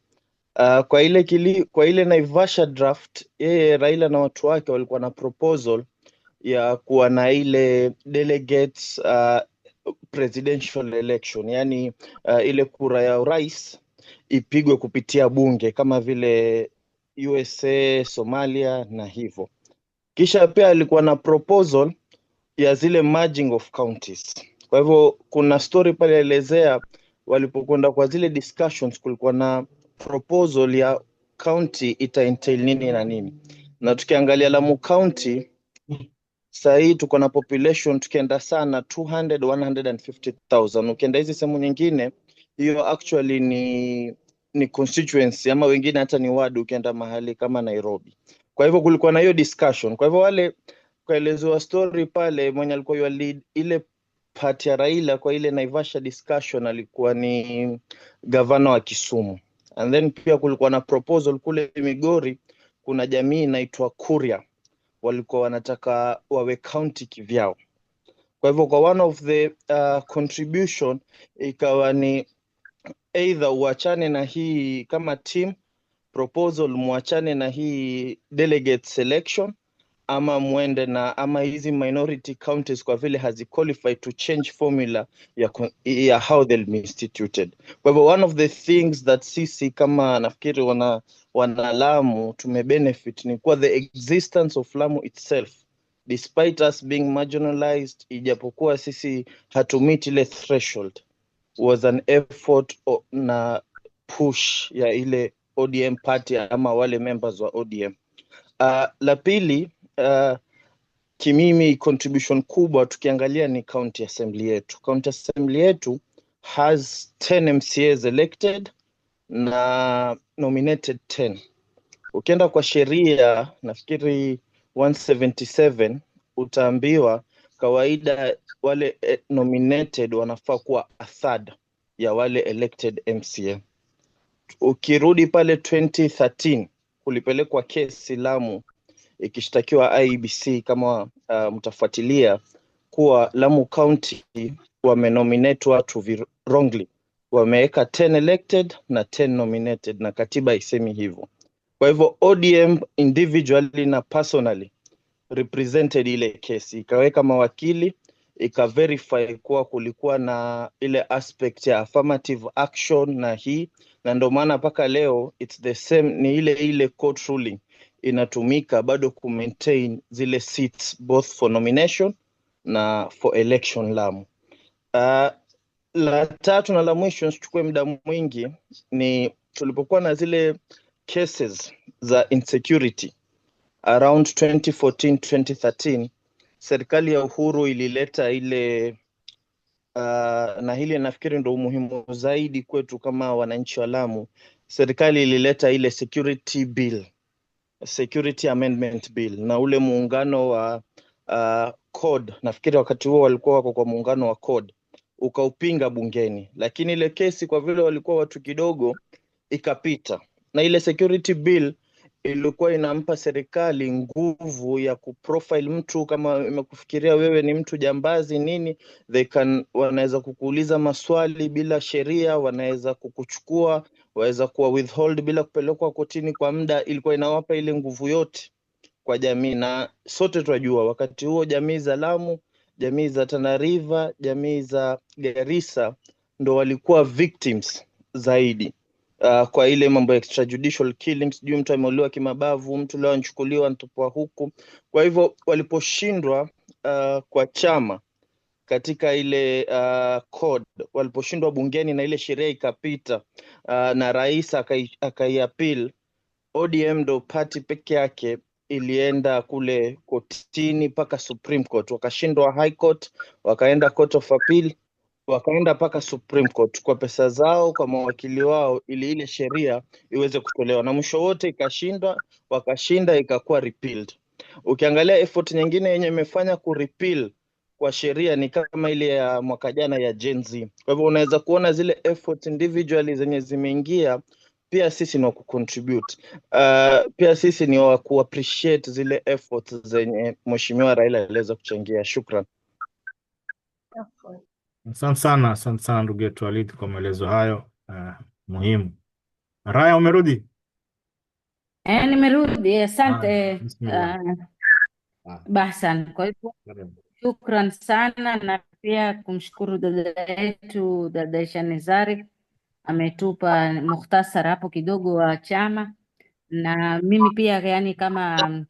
Kwa ile Naivasha draft, yeye Raila na watu wake walikuwa na proposal ya kuwa na ile delegates presidential election, yani ile kura ya urais ipigwe kupitia bunge kama vile USA, Somalia na hivyo. Kisha pia alikuwa na proposal ya zile merging of counties. Kwa hivyo kuna story pale elezea walipokwenda kwa zile discussions, kulikuwa na proposal ya county ita entail nini na nini. Na tukiangalia Lamu County sasa hii tuko na population tukienda sana 150,000. Ukienda hizi sehemu nyingine hiyo actually ni constituency, ama wengine hata ni ward ukienda mahali kama Nairobi. Kwa hivyo kulikuwa na hiyo discussion. Kwa hivyo wale kaelezewa story pale, mwenye alikuwa yu lead ile party ya Raila kwa ile Naivasha discussion alikuwa ni gavana wa Kisumu. And then pia kulikuwa na proposal kule Migori, kuna jamii inaitwa Kuria walikuwa wanataka wawe county kivyao. Kwa hivyo kwa one of the contribution ikawa ni either uachane na hii kama team proposal, muachane na hii delegate selection, ama muende na ama hizi minority counties kwa vile hazi qualify to change formula ya how they'll be instituted. Kwa hivyo one of the things that sisi kama nafikiri wana Lamu tumebenefit ni kwa the existence of Lamu itself, despite us being marginalized, ijapokuwa sisi hatumit ile threshold, was an effort na push ya ile ODM party ama wale members wa ODM. La pili, kimimi contribution kubwa tukiangalia ni county assembly yetu. County assembly yetu has 10 MCAs elected na nominated 10. Ukienda kwa sheria nafikiri 177 utaambiwa kawaida wale nominated wanafaa kuwa a third ya wale elected MCA. Ukirudi pale 2013 kulipelekwa kesi Lamu ikishtakiwa IEBC kama mtafuatilia kuwa Lamu County wamenominate watu wrongly. Wameweka 10 elected na 10 nominated na katiba isemi hivyo. Kwa hivyo ODM individually na personally represented ile kesi, ikaweka mawakili, ikaverify kuwa kulikuwa na ile aspect ya affirmative action na hii, na ndio maana mpaka leo it's the same, ni ile court ruling inatumika bado ku maintain zile seats both for nomination na for election Lamu. La tatu na la mwisho nisichukue muda mwingi ni tulipokuwa na zile cases za insecurity around 2014-2013, serikali ya Uhuru ilileta ile na hili nafikiri ndio muhimu zaidi kwetu kama wananchi wa Lamu. Serikali ilileta ile security bill, security amendment bill, na ule muungano wa CORD, nafikiri wakati huo walikuwa wako kwa muungano wa CORD, ukaupinga bungeni, lakini ile kesi kwa vile walikuwa watu kidogo ikapita. Na ile security bill ilikuwa inampa serikali nguvu ya kuprofile mtu. Kama imekufikiria wewe ni mtu jambazi nini, wanaweza kukuuliza maswali bila sheria, wanaweza kukuchukua, waweza kuwa withhold bila kupelekwa kotini kwa muda. Ilikuwa inawapa ile nguvu yote kwa jamii, na sote tunajua wakati huo jamii za Lamu, jamii za Tana River, jamii za Garissa ndo walikuwa victims zaidi. Kwa ile mambo ya extrajudicial killings, sijui mtu ameuliwa kimabavu, mtu leo anachukuliwa anatupwa huku. Kwa hivyo waliposhindwa kwa chama katika ile code, waliposhindwa bungeni na ile sheria ikapita na rais akaiappeal, ODM ndo party peke yake ilienda kule kotini mpaka Supreme Court, wakashindwa High Court, wakaenda Court of Appeal, wakaenda mpaka Supreme Court kwa pesa zao, kwa mawakili wao, ili ile sheria iweze kutolewa, na mwisho wote ikashindwa, wakashinda, ikakuwa repealed. Ukiangalia effort nyingine yenye imefanya kurepeal kwa sheria ni kama ile ya mwaka jana ya Gen Z. Kwa hivyo unaweza kuona zile effort individually zenye zimeingia, pia sisi ni wa kucontribute. Pia sisi ni wa kuappreciate zile efforts zenye Mheshimiwa Raila aliweza kuchangia. Shukran. Asante sana ndugu yetu Walid kwa maelezo hayo muhimu. Raya, umerudi? Nimerudi, asante. Bismillah. Bahsan. Kwa hivyo shukran sana, na pia kumshukuru dada yetu dada Aisha Nizari, ametupa mukhtasara hapo kidogo wa chama, na mimi pia yani kama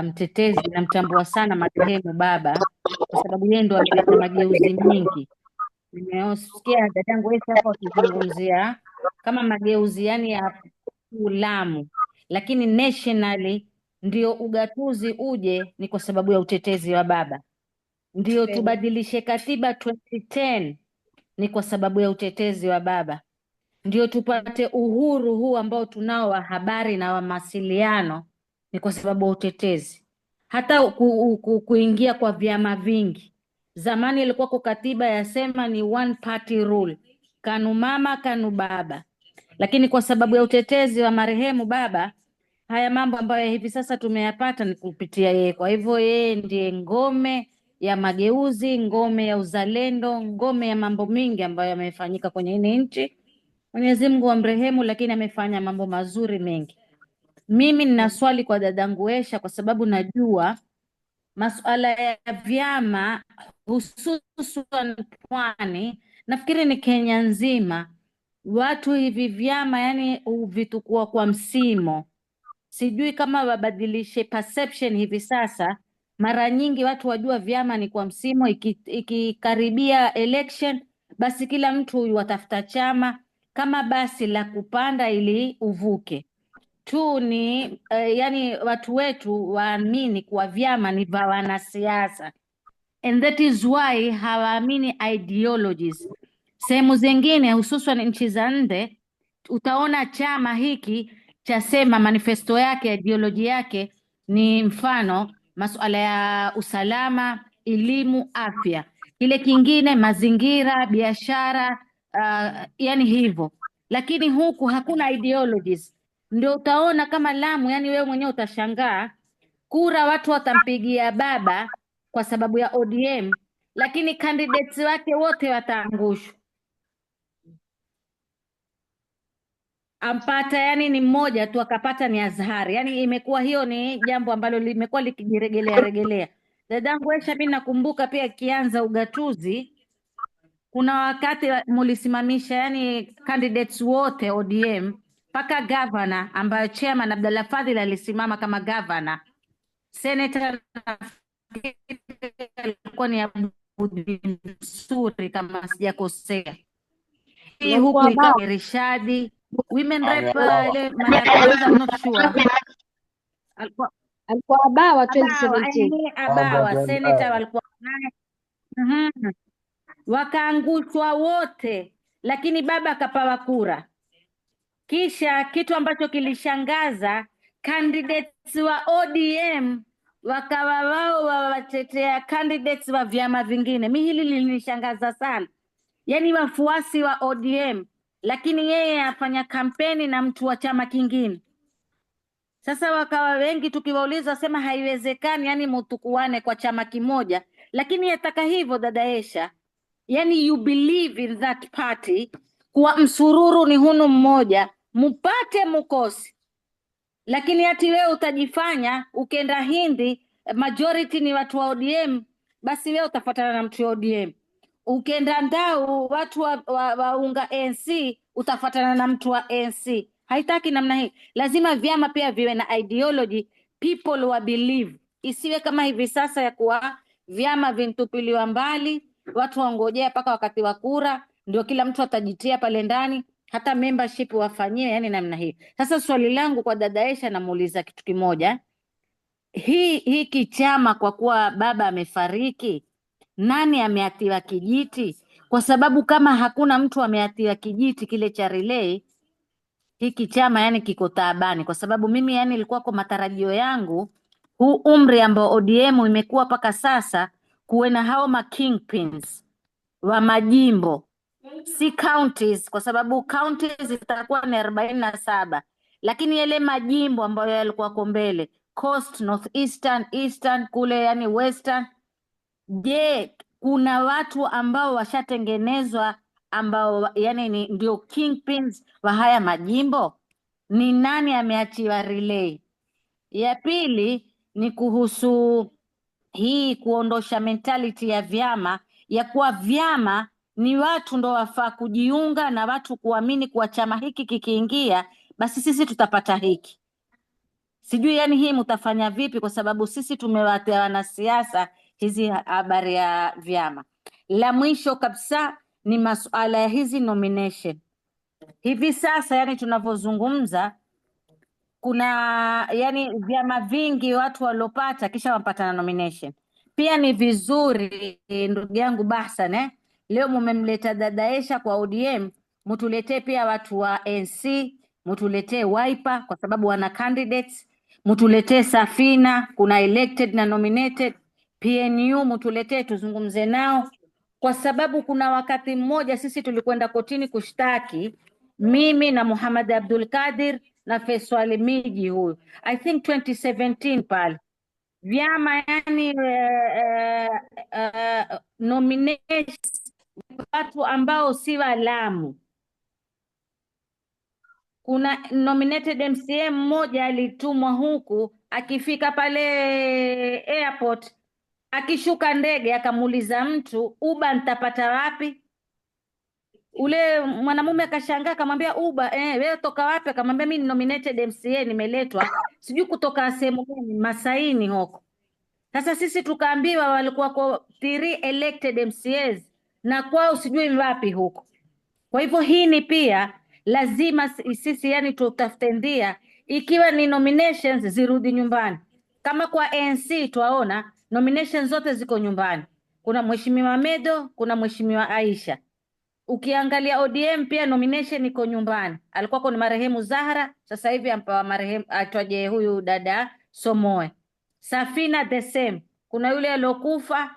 mtetezi namtambua sana marehemu baba, kwa sababu yeye ndo ameleta mageuzi nyingi. Nimesikia dadangu Aisha hapo akizungumzia kama mageuzi yani ya Lamu, lakini nationally ndio ugatuzi uje ni kwa sababu ya utetezi wa baba. Ndio tubadilishe katiba 2010 ni kwa sababu ya utetezi wa baba. Ndio tupate uhuru huu ambao tunao wa habari na wa mawasiliano ni kwa sababu ya utetezi. Hata kuingia kwa vyama vingi, zamani ilikuwa kwa katiba yasema ni one party rule, kanu mama kanu baba, lakini kwa sababu ya utetezi wa marehemu baba, haya mambo ambayo hivi sasa tumeyapata ni kupitia yeye. Kwa hivyo yeye ndiye ngome ya mageuzi, ngome ya uzalendo, ngome ya mambo mingi ambayo yamefanyika kwenye hii nchi. Mwenyezi Mungu amrehemu, lakini amefanya mambo mazuri mengi. Mimi nina swali kwa dadangu Aisha, kwa sababu najua masuala ya vyama hususan Pwani, nafikiri ni Kenya nzima, watu hivi vyama yani vitukua kwa msimo. Sijui kama wabadilishe perception hivi sasa. Mara nyingi watu wajua vyama ni kwa msimo, ikikaribia election basi kila mtu watafuta chama kama basi la kupanda ili uvuke tu. Ni yani watu wetu waamini kuwa vyama ni vya wanasiasa, and that is why hawaamini ideologies. Sehemu zingine hususan nchi za nje utaona chama hiki chasema manifesto yake, ideology yake ni mfano masuala ya usalama, elimu, afya, kile kingine mazingira, biashara, yani hivyo. Lakini huku hakuna ideologies. Ndio utaona kama Lamu, yani wewe mwenyewe utashangaa, kura watu watampigia baba kwa sababu ya ODM, lakini candidates wake wote wataangushwa. Ampata yani ni mmoja tu akapata ni Azhari. Yani imekuwa hiyo ni jambo ambalo limekuwa likijiregelea. Dadangu Aisha, mimi nakumbuka pia kianza ugatuzi, kuna wakati mulisimamisha yani candidates wote ODM mpaka governor, ambayo chairman Abdalla Fadhil alisimama kama governor. Senator alikuwa ni Abudi Msuri kama sijakosea. Hii huku ikawa Rishadi women rep ile mara ya kwanza, I'm not sure. Alikuwa Abawa 2017. Abawa senator walikuwa naye. Wakaangushwa wote, lakini baba akapawa kura. Kisha kitu ambacho kilishangaza, candidates wa ODM wakawa wao wawatetea candidates wa vyama vingine. Mimi hili lilinishangaza sana, yani wafuasi wa ODM, lakini yeye afanya kampeni na mtu wa chama kingine. Sasa wakawa wengi tukiwauliza wasema haiwezekani, yani mutukuane kwa chama kimoja, lakini yataka hivyo dada Esha, yani you believe in that party, kuwa msururu ni hunu mmoja, mupate mukosi, lakini hati wewe utajifanya ukenda Hindi majority ni watu wa ODM, basi wewe utafuatana na mtu wa ODM. Ukenda Ndau watu wa unga ANC, utafuatana na mtu wa ANC. Haitaki namna hii. Lazima vyama pia viwe na ideology, people wa believe. Isiwe kama hivi sasa ya kuwa vyama vintupiliwa mbali, watu waongojea mpaka wakati wa kura ndio kila mtu atajitia pale ndani, hata membership wafanyie, yani namna hii. Sasa swali langu kwa dada Esha, namuuliza kitu kimoja, hiki chama kwa kuwa baba amefariki, nani ameatiwa kijiti? Kwa sababu kama hakuna mtu ameatiwa kijiti kile cha relay, hiki chama yani kiko taabani. Kwa sababu mimi yani ilikuwa kwa matarajio yangu huu umri ambao ODM imekuwa paka sasa, kuwe na hao ma kingpins wa majimbo, si counties, kwa sababu counties zitakuwa ni 47, lakini yale majimbo ambayo yalikuwa kwa mbele, Coast, Northeastern, Eastern, kule yani Western. Je, kuna watu ambao washatengenezwa ambao yani ndio kingpins wa haya majimbo? Ni nani ameachiwa relay? Ya pili ni kuhusu hii kuondosha mentality ya vyama, ya kuwa vyama ni watu ndo wafaa kujiunga na watu kuamini kuwa chama hiki kikiingia basi sisi tutapata hiki. Sijui yani hii mtafanya vipi, kwa sababu sisi tumewatea wanasiasa hizi habari ya vyama. La mwisho kabisa ni masuala ya hizi nomination. Hivi sasa yani tunavyozungumza, kuna yani vyama vingi watu waliopata kisha wapata na nomination. Pia ni vizuri ndugu yangu Bahsan, leo mumemleta dada Esha kwa ODM, mtuletee pia watu wa NC, mtuletee Wiper kwa sababu wana candidates, mtuletee Safina, kuna elected na nominated, PNU mtuletee tuzungumze nao, kwa sababu kuna wakati mmoja sisi tulikwenda kotini kushtaki, mimi na Muhammad Abdul Kadir na Faisal Miji huyu, I think 2017 pale, vyama yani nomination watu ambao si walamu. Kuna nominated MCA mmoja alitumwa huku, akifika pale airport, akishuka ndege akamuuliza mtu, uba nitapata wapi? Ule mwanamume akashangaa, akamwambia uba wewe toka wapi? Akamwambia mimi ni nominated MCA, nimeletwa sijui kutoka sehemu gani, Masaini huko. Sasa sisi tukaambiwa walikuwa kwa 3 elected MCAs na kwao sijui wapi huko. Kwa hivyo hii ni pia lazima sisi yani tutafute ndia, ikiwa ni nominations zirudi nyumbani. Kama kwa ANC twaona nominations zote ziko nyumbani, kuna mheshimiwa Medo, kuna mheshimiwa Aisha. Ukiangalia ODM pia nomination iko nyumbani, alikuwa kwa marehemu Zahra, sasa hivi ampawa marehemu atwaje huyu dada Somoe. Safina the same, kuna yule alokufa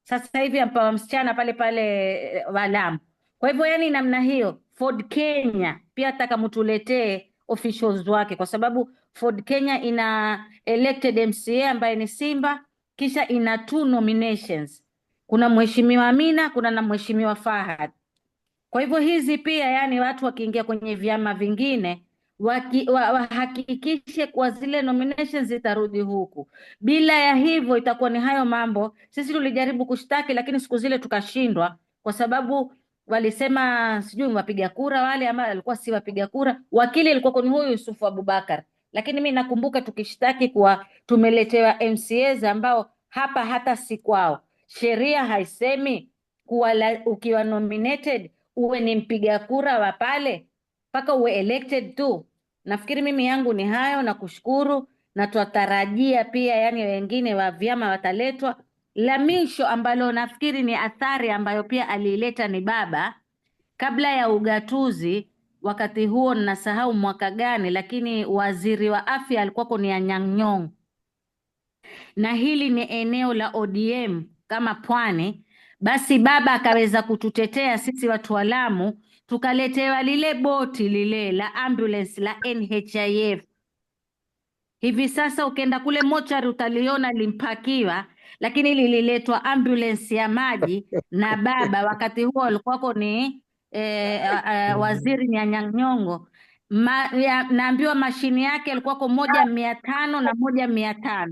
sasa hivi ampawa msichana pale pale Walamu. Kwa hivyo yani namna hiyo. Ford Kenya pia taka mtuletee officials wake, kwa sababu Ford Kenya ina elected MCA ambaye ni Simba, kisha ina 2 nominations, kuna mheshimiwa Amina, kuna na mheshimiwa Fahad. Kwa hivyo hizi pia yani watu wakiingia kwenye vyama vingine wahakikishe kwa zile nominations zitarudi huku. Bila ya hivyo itakuwa ni hayo mambo. Sisi tulijaribu kushtaki lakini siku zile tukashindwa, kwa sababu walisema sijui wapiga kura wale ama alikuwa si wapiga kura. Wakili alikuwa ni huyu Yusufu Abubakar, lakini mimi nakumbuka tukishtaki kuwa tumeletewa MCAs ambao hapa hata si kwao. Sheria haisemi kuwa ukiwa nominated uwe ni mpiga kura wa pale mpaka uwe elected tu. Nafikiri mimi yangu ni hayo, na kushukuru, na tutarajia pia yani wengine wa vyama wataletwa. La mwisho ambalo nafikiri ni athari ambayo pia aliileta ni baba kabla ya ugatuzi, wakati huo ninasahau mwaka gani, lakini waziri wa afya alikuwa ni Anyang' Nyong'o, na hili ni eneo la ODM kama Pwani. Basi baba akaweza kututetea sisi watu wa Lamu, tukaletewa lile boti lile la ambulance la NHIF. Hivi sasa ukienda kule mochari utaliona limpakiwa, lakini lililetwa ambulance ya maji na baba. Wakati huo alikuwako ni waziri Anyang' Nyong'o. Naambiwa mashini yake alikuwako 1,500 na 1,500.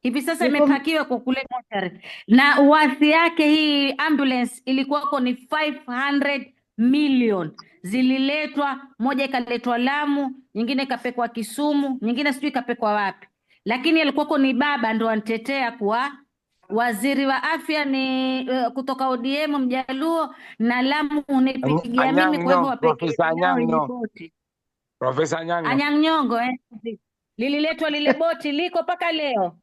Hivi sasa imepakiwa kwa kule mochari, na wathi yake hii ambulance ilikuwako ni 500 million. Zililetwa, moja ikaletwa Lamu, nyingine ikapekwa Kisumu, nyingine sijui ikapekwa wapi, lakini alikuwako ni baba ndo antetea kuwa waziri wa afya ni kutoka ODM Mjaluo, na Lamu unipigia mimi, kwa hivyo wapekee yao ile boti. Profesa Anyang' Nyong'o lililetwa lile boti, liko mpaka leo,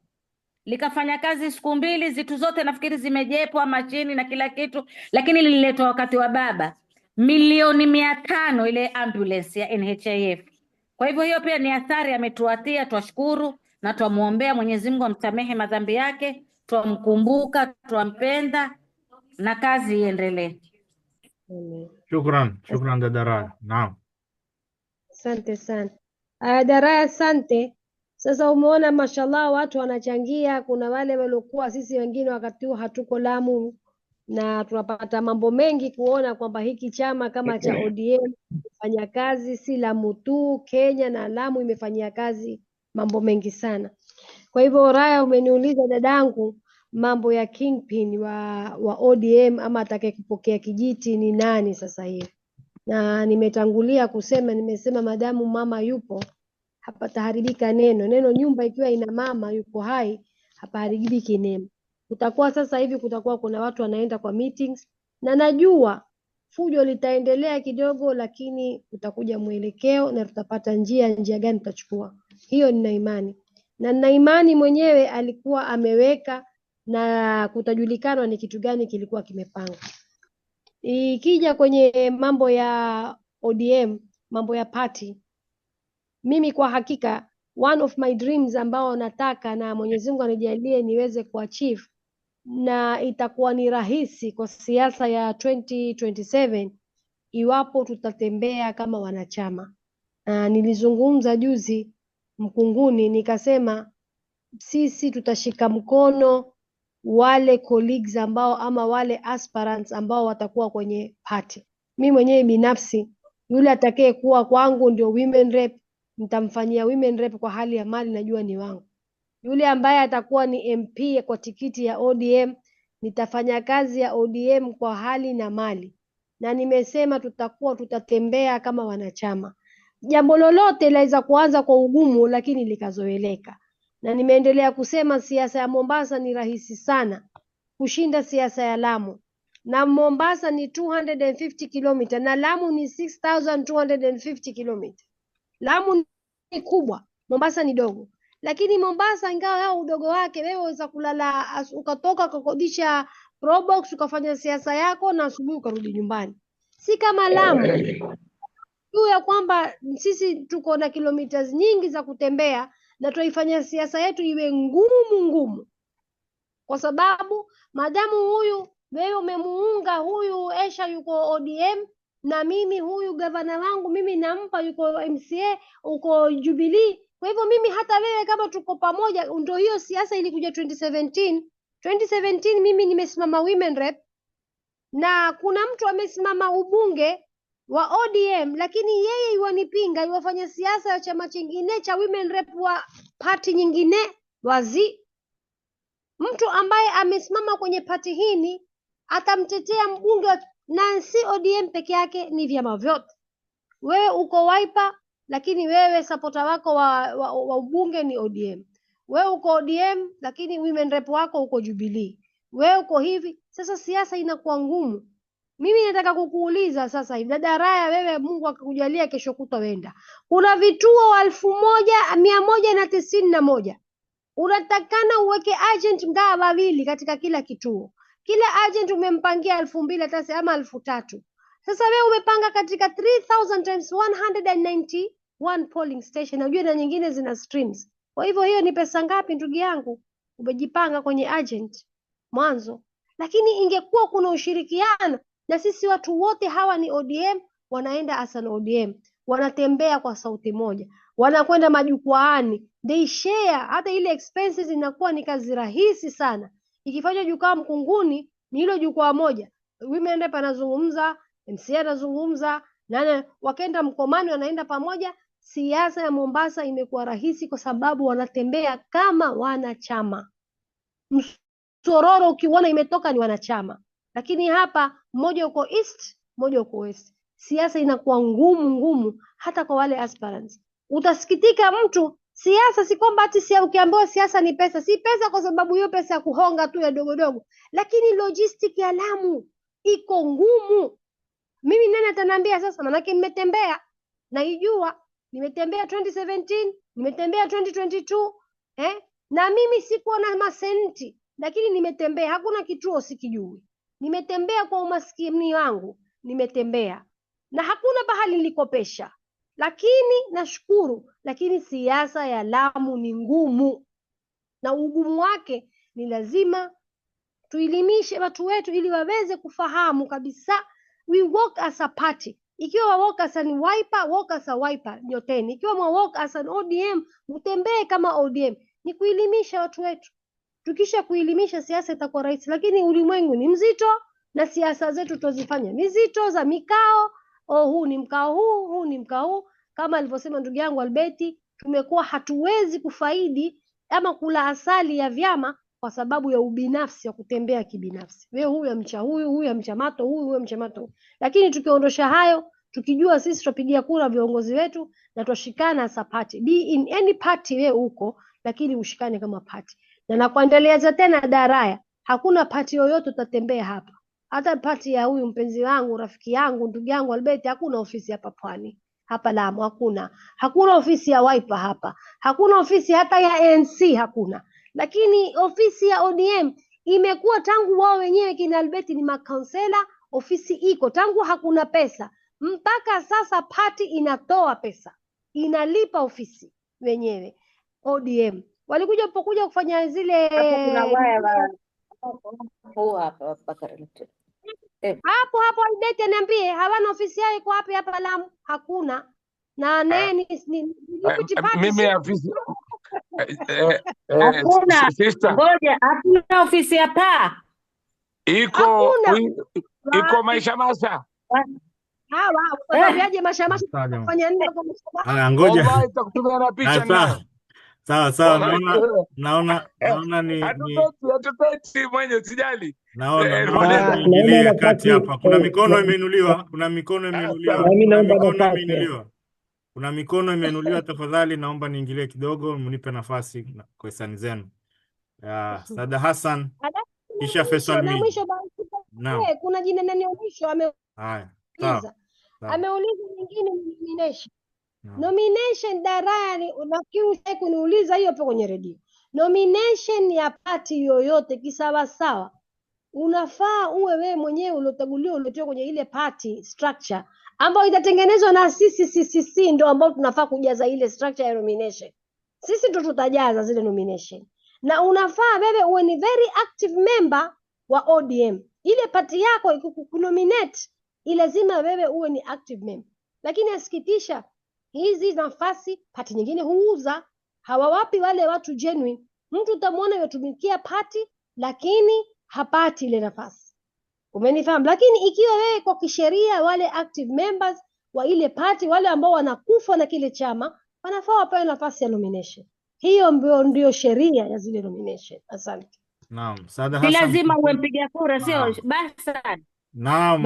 likafanya kazi siku mbili, zitu zote nafikiri zimejepwa, machini na kila kitu, lakini lililetwa wakati wa baba. 1,500,000 ile ambulance ya NHIF. Kwa hivyo hiyo pia ni athari ametuatia, twashukuru na twamuombea Mwenyezi Mungu amsamehe madhambi yake, twamkumbuka, twampenda na kazi iendelee. Shukran dada Raya. Naam. Asante sana. Daraya, asante. Sasa umeona mashallah watu wanachangia. Kuna wale waliokuwa, sisi wengine wakati huu hatuko Lamu, na tunapata mambo mengi kuona kwamba hiki chama kama cha ODM imefanya kazi si Lamu tu, Kenya na Lamu imefanyia kazi mambo mengi sana. Kwa hivyo Raya, umeniuliza dadangu mambo ya kingpin wa ODM ama atakaye kupokea kijiti ni nani sasa hivi, na nimetangulia kusema, nimesema madamu mama yupo hapataharibika neno. Nyumba ikiwa ina mama yuko hai hapaharibiki neno. Kutakuwa sasa hivi kutakuwa kuna watu wanaenda kwa meetings, na najua fujo litaendelea kidogo, lakini utakuja mwelekeo na tutapata njia gani tutachukua. Hiyo nina imani, na nina imani mwenyewe alikuwa ameweka na kutajulikana ni kitu gani kilikuwa kimepangwa. Ikija kwenye mambo ya ODM, mambo ya party, mimi kwa hakika one of my dreams ambao nataka na Mwenyezi Mungu anijalie niweze kuachieve, na itakuwa ni rahisi kwa siasa ya 2027 iwapo tutatembea kama wanachama. Nilizungumza juzi Mkunguni nikasema sisi tutashika mkono wale colleagues ambao ama wale aspirants ambao watakuwa kwenye party. Mimi mwenyewe binafsi yule atakaye kuwa kwangu ndio women rep, nitamfanyia women rep kwa hali ya mali, najua ni wangu. Yule ambaye atakuwa ni MP kwa tikiti ya ODM, nitafanya kazi ya ODM kwa hali na mali, na nimesema tutatembea kama wanachama. Jambo lolote laweza kuanza kwa ugumu lakini likazoeleka, na nimeendelea kusema siasa ya Mombasa ni rahisi sana kushinda siasa ya Lamu, na Mombasa ni 250 kilomita na Lamu ni 6250 kilomita. Lamu ni kubwa, Mombasa ni dogo. Lakini Mombasa ingawa yao udogo wake, wewe waweza kulala ukatoka kukodisha probox ukafanya siasa yako na asubuhi ukarudi nyumbani. Si kama Lamu juu ya kwamba sisi tuko na kilometers nyingi za kutembea, na tuifanya siasa yetu iwe ngumu, kwa sababu madamu huyu wewe umemuunga huyu Esha yuko ODM, na mimi huyu gavana wangu mimi nampa yuko MCA uko Jubilee. Kwa hivyo mimi hata wewe kama tuko pamoja, ndio hiyo siasa ilikuja 2017 mimi nimesimama women rep, na kuna mtu amesimama ubunge wa ODM, lakini yeye yuanipinga, yuwafanya siasa ya chama chingine cha women rep wa party nyingine wazi. Mtu ambaye amesimama kwenye party hii atamtetea mbunge na si ODM peke yake, ni vyama vyote. Wewe uko Wiper, lakini wewe supporter wako wa ubunge ni ODM. Wewe uko ODM, lakini women rep wako uko Jubilee. Wewe uko hivi. Sasa siasa inakuwa ngumu. Mimi nataka kukuuliza sasa hivi, dada Raya, wewe Mungu akikujalia kesho kutwa wenda, kuna vituo 1191, unatakana uweke agent mgawa wawili katika kila kituo. Kila agent umempangia 2,000 hata ama 3,000. Sasa wewe umepanga katika 3000 times 191 polling station, unajua na nyingine zina streams. Kwa hivyo hiyo ni pesa ngapi ndugu yangu umejipanga kwenye agent mwanzo? Lakini ingekuwa kuna ushirikiano, na sisi watu wote hawa ni ODM, wanaenda as an ODM. wanatembea kwa sauti moja, wanakwenda majukwaani, they share. Hata ile expenses inakuwa ni kazi rahisi sana. Ikifanywa jukwaa Mkunguni ni hilo jukwaa moja, women rep anazungumza, MCA anazungumza, na wakaenda Mkomani wanaenda pamoja. Siasa ya Mombasa imekuwa rahisi kwa sababu wanatembea kama wanachama. Msororo ukiona imetoka ni wanachama, lakini hapa mmoja uko east, mmoja uko west. Siasa inakuwa ngumu hata kwa wale aspirants. Utasikitika mtu, siasa si kwamba ati ukiambiwa siasa ni pesa, si pesa kwa sababu hiyo pesa ya kuhonga tu ya dogodogo, lakini logistic ya Lamu iko ngumu. Mimi nani ataniambia sasa? Manake nimetembea, naijua. Nimetembea 2017, nimetembea 2022, na mimi sikuwa na masenti, lakini nimetembea. Hakuna kituo sikijui. Nimetembea kwa umaskini wangu, nimetembea na hakuna pahali nilikopesha, lakini nashukuru. Lakini siasa ya Lamu ni ngumu, na ugumu wake ni lazima tuelimishe watu wetu ili waweze kufahamu kabisa. We work as a party. Ikiwa wa work as an Wiper, work as a Wiper nyoteni. Ikiwa mwa work as an ODM, mtembee kama ODM. Ni kuelimisha watu wetu. Tukisha kuelimisha, siasa itakuwa rahisi. Lakini ulimwengu ni mzito na siasa zetu tuzifanya mizito za mikao. Huu ni mkao huu, huu ni mkao huu. Kama alivyosema ndugu yangu Albeti, tumekuwa hatuwezi kufaidi ama kula asali ya vyama kwa sababu ya ubinafsi, ya kutembea kibinafsi. Wewe huyu amcha huyu, huyu amchamato huyu, huyu amchamato. Lakini tukiondosha hayo, tukijua sisi tutapigia kura viongozi wetu na tushikana as a party. Be in any party wewe uko, lakini ushikane kama party. Na nakuendeleza tena Daraya, hakuna party yoyote utatembea hapa. Hata party ya huyu mpenzi wangu, rafiki yangu, ndugu yangu Albert, hakuna ofisi hapa Pwani. Hapa Lamu hakuna. Hakuna ofisi ya Wiper hapa. Hakuna ofisi hata ya ANC hakuna. Lakini ofisi ya ODM imekuwa tangu wao wenyewe kina Albert ni makansela, ofisi iko tangu hakuna pesa mpaka sasa. Party inatoa pesa, inalipa ofisi wenyewe. ODM walikuja pokuja kufanya zile hapo Albert niambie, hawana ofisi yao iko wapi hapa Lamu? Hakuna. Na nini mimi afisi hakuna. sister, Ngoja, hakuna ofisi ya PA. Iko Maisha Masha. Hawa wanaje mashamasha kufanya nini kwa mashamasha? Ngoja. Wallahi takutumia na picha nayo. Sawa, naona ni hatuteti mwenye usijali. Naona niingilie kati hapa. Kuna mikono imeinuliwa, Kuna mikono imeinuliwa, tafadhali naomba niingilie kidogo, mnipe nafasi kwa hisani zenu. Sada Hassan kisha Faisal Miji. Kuna jina nani mwisho haya. Sawa. Ameuliza nyingine nomination. Nomination Daraya, unakiu kuniuliza hiyo hapo kwenye redio. Nomination ya party yoyote kisawa sawa, unafaa uwe wewe mwenyewe uliotaguliwa, uliotiwa kwenye ile party structure ambayo itatengenezwa na sisi ndio ambao tunafaa kujaza ile structure ya nomination. Sisi ndio tutajaza zile nomination. Na unafaa wewe uwe ni very active member wa ODM. Ile party yako ikunominate, lazima wewe uwe ni active member. Lakini asikitisha, hizi nafasi party nyingine huuza, hawawapi wale watu genuine. Mtu utamwona yotumikia party lakini hapati ile nafasi. Umenifahamu? Lakini ikiwa wewe kwa kisheria wale active members wa ile party, wale ambao wanakufa na kile chama, wanafaa wapewe nafasi ya nomination. Hiyo ndio sheria ya zile nomination. Asante. Naam, Sada Si Hassan. lazima uwe mpiga kura, sio basa. Naam,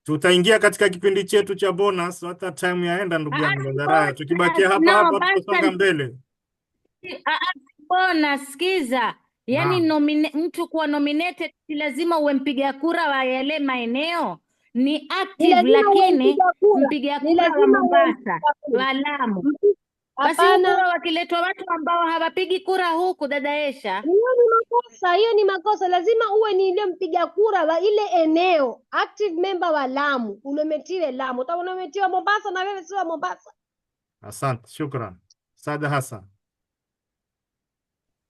tutaingia katika kipindi chetu cha bonus, hata time yaenda ndugu yangu Daraya. Tukibakia hapa tutasonga mbele. Bonus, sikiza. Yaani mtu kuwa nominated si lazima uwe mpiga kura wa yale maeneo. Ni active, lakini mpiga kura wa Mombasa, wa Lamu. Basi kura wakiletwa watu ambao hawapigi kura huku, dada Esha. Hiyo ni makosa. Lazima uwe ni ile mpiga kura wa ile eneo, active member wa Lamu. Unometiwe Lamu, utanometiwa Mombasa na wewe si wa Mombasa. Asante, shukran. Sada Hassan.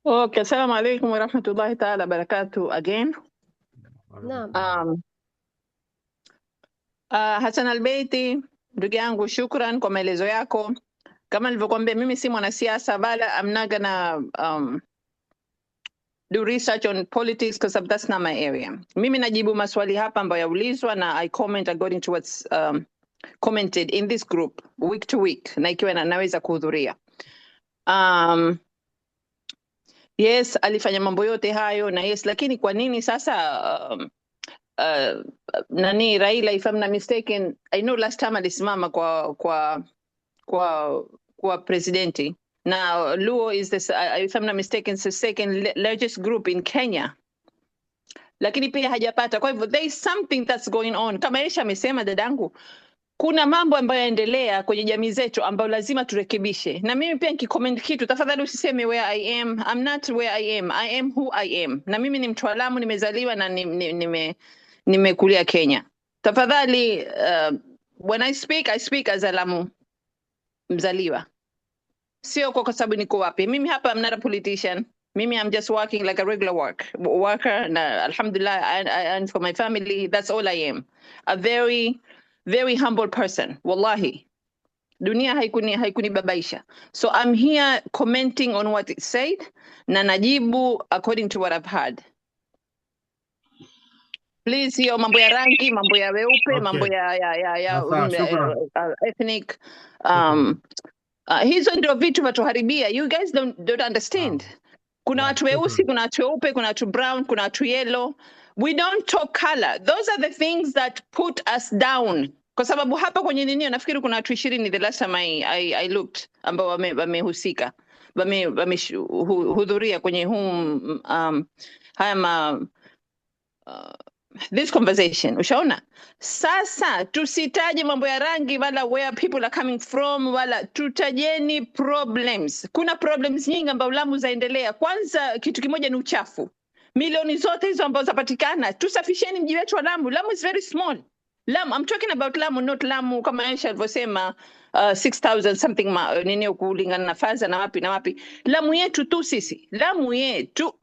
Okay, assalamu alaikum wa rahmatullahi ta'ala barakatuh again. Naam. Hassan Albeiti, ndugu yangu, shukran kwa maelezo yako. Kama nilivyokuambia, mimi si mwanasiasa, wala I'm not gonna do research on politics because that's not my area. Mimi najibu maswali hapa ambayo yaulizwa na I comment according to what's commented in this group week to week, na ikiwa naweza kuhudhuria. Yes, alifanya mambo yote hayo na yes, lakini kwa nini sasa nani Raila, if I'm not mistaken, I know last time alisimama kwa presidenti. Now Luo is this, if I'm not mistaken, the second largest group in Kenya, lakini pia hajapata. Kwa hivyo there is something that's going on. Kama Aisha amesema dadangu, kuna mambo ambayo yaendelea kwenye jamii zetu ambayo lazima turekebishe. Na mimi pia nikicomment kitu, tafadhali usiseme where I am. I'm not where I am who I am. Na mimi ni Mtwalamu, nimezaliwa na nimekulia Kenya. Tafadhali when I speak as a Lamu mzaliwa. Sio kwa sababu niko wapi. Mimi hapa, I'm not a politician. Mimi, I'm just working like a regular worker. Na alhamdulillah, and for my family, that's all I am. A very, very humble person. Wallahi. Dunia haikuni babaisha. So I'm here commenting on what it said. Na najibu according to what I've heard. Please, hiyo mambo ya rangi, mambo ya weupe, mambo ya ethnic. Hizo ndio vitu vatuharibia. You guys don't understand. Kuna watu weusi, kuna watu weupe, kuna watu brown, kuna watu yellow. We don't talk color. Those are the things that put us down. Kwa sababu hapa kwenye nini, nafikiri kuna watu 20 the last time I looked, ambao wamehusika. Wamehudhuria kwenye this conversation. Ushaona? Sasa tusitaje mambo ya rangi wala where people are coming from, wala tutajeni problems. Kuna problems nyingi ambazo Lamu zaendelea. Kwanza kitu kimoja ni uchafu. Milioni zote hizo ambazo zapatikana, tusafisheni mji wetu wa Lamu. Lamu is very small. Lamu, I'm talking about Lamu, not Lamu kama Aisha alivyosema 6,000 something nini kulingana na Faza na wapi. Lamu yetu tu sisi. Lamu yetu.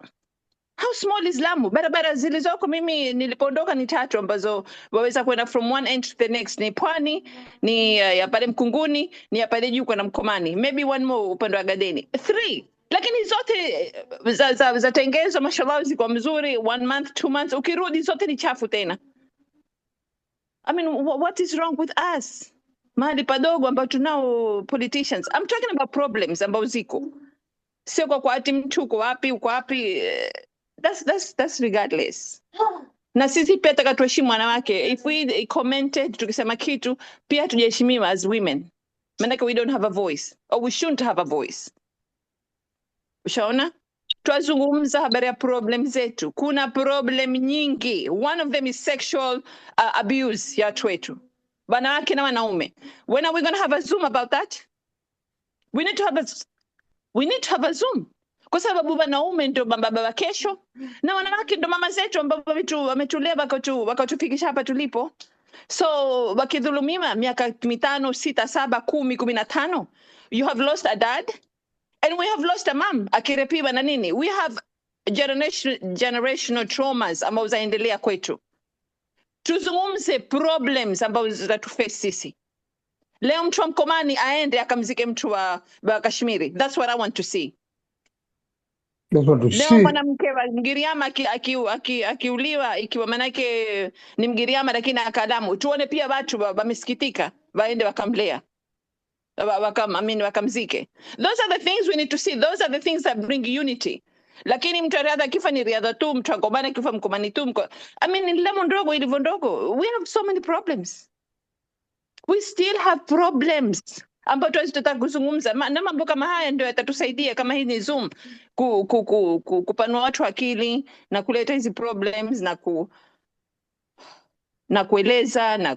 How small is Lamu? Barabara zilizoko mimi nilipoondoka ni 3 ambazo waweza kwenda from one end to the next. Ni Pwani, ni ya pale Mkunguni, ni ya pale juu kwenda Mkomani. Maybe one more upande wa Gadeni. 3. Lakini zote za tengezo mashallah ziko mzuri, 1 month, 2 months. Ukirudi zote ni chafu tena. I mean, what is wrong with us? Mahali padogo ambao tunao politicians. I'm talking about problems ambao ziko. Sio kwa ati mtu uko wapi. That's regardless. Na sisi pia taka tuheshimu wanawake. If we commented tukisema kitu, pia tujiheshimiwa as women. Maana we don't have a voice, or we shouldn't have a voice. Ushaona? Tuazungumza habari ya problem zetu. Kuna problem nyingi. One of them is sexual abuse ya watu wetu. Wanawake na wanaume. When are we going to have a Zoom about that? We need to have a Zoom. Kwa sababu wanaume ndio baba wa kesho na wanawake ndio mama zetu ambao wametulea wakatufikisha hapa tulipo. So wakidhulumiwa miaka 5, 6, 7, 10, 15, you have lost a dad and we have lost a mom akirepiwa na nini. We have generational traumas ambao zaendelea kwetu. Tuzungumze problems ambao zitatuface sisi. Leo mtu wa Mkomani aende akamzike mtu wa Kashmiri. That's what I want to see. Leo mwanamke wa Mgiriama akiuliwa ikiwa manake ni Mgiriama lakini akalamu. Tuone pia watu wamesikitika waende wakamlea. Wakamzike. Those are the things we need to see. Those are the things that bring unity. Lakini mtu riadha kifa ni riadha tu, mtu Mkomani kifa Mkomani tu. I mean, Lamu ndogo ilivyo ndogo. We have so many problems. We still have problems. Ambao tutataka kuzungumza na mambo kama haya ndio yatatusaidia kama hii ni Zoom kupanua watu akili na kuleta hizi problems na kueleza na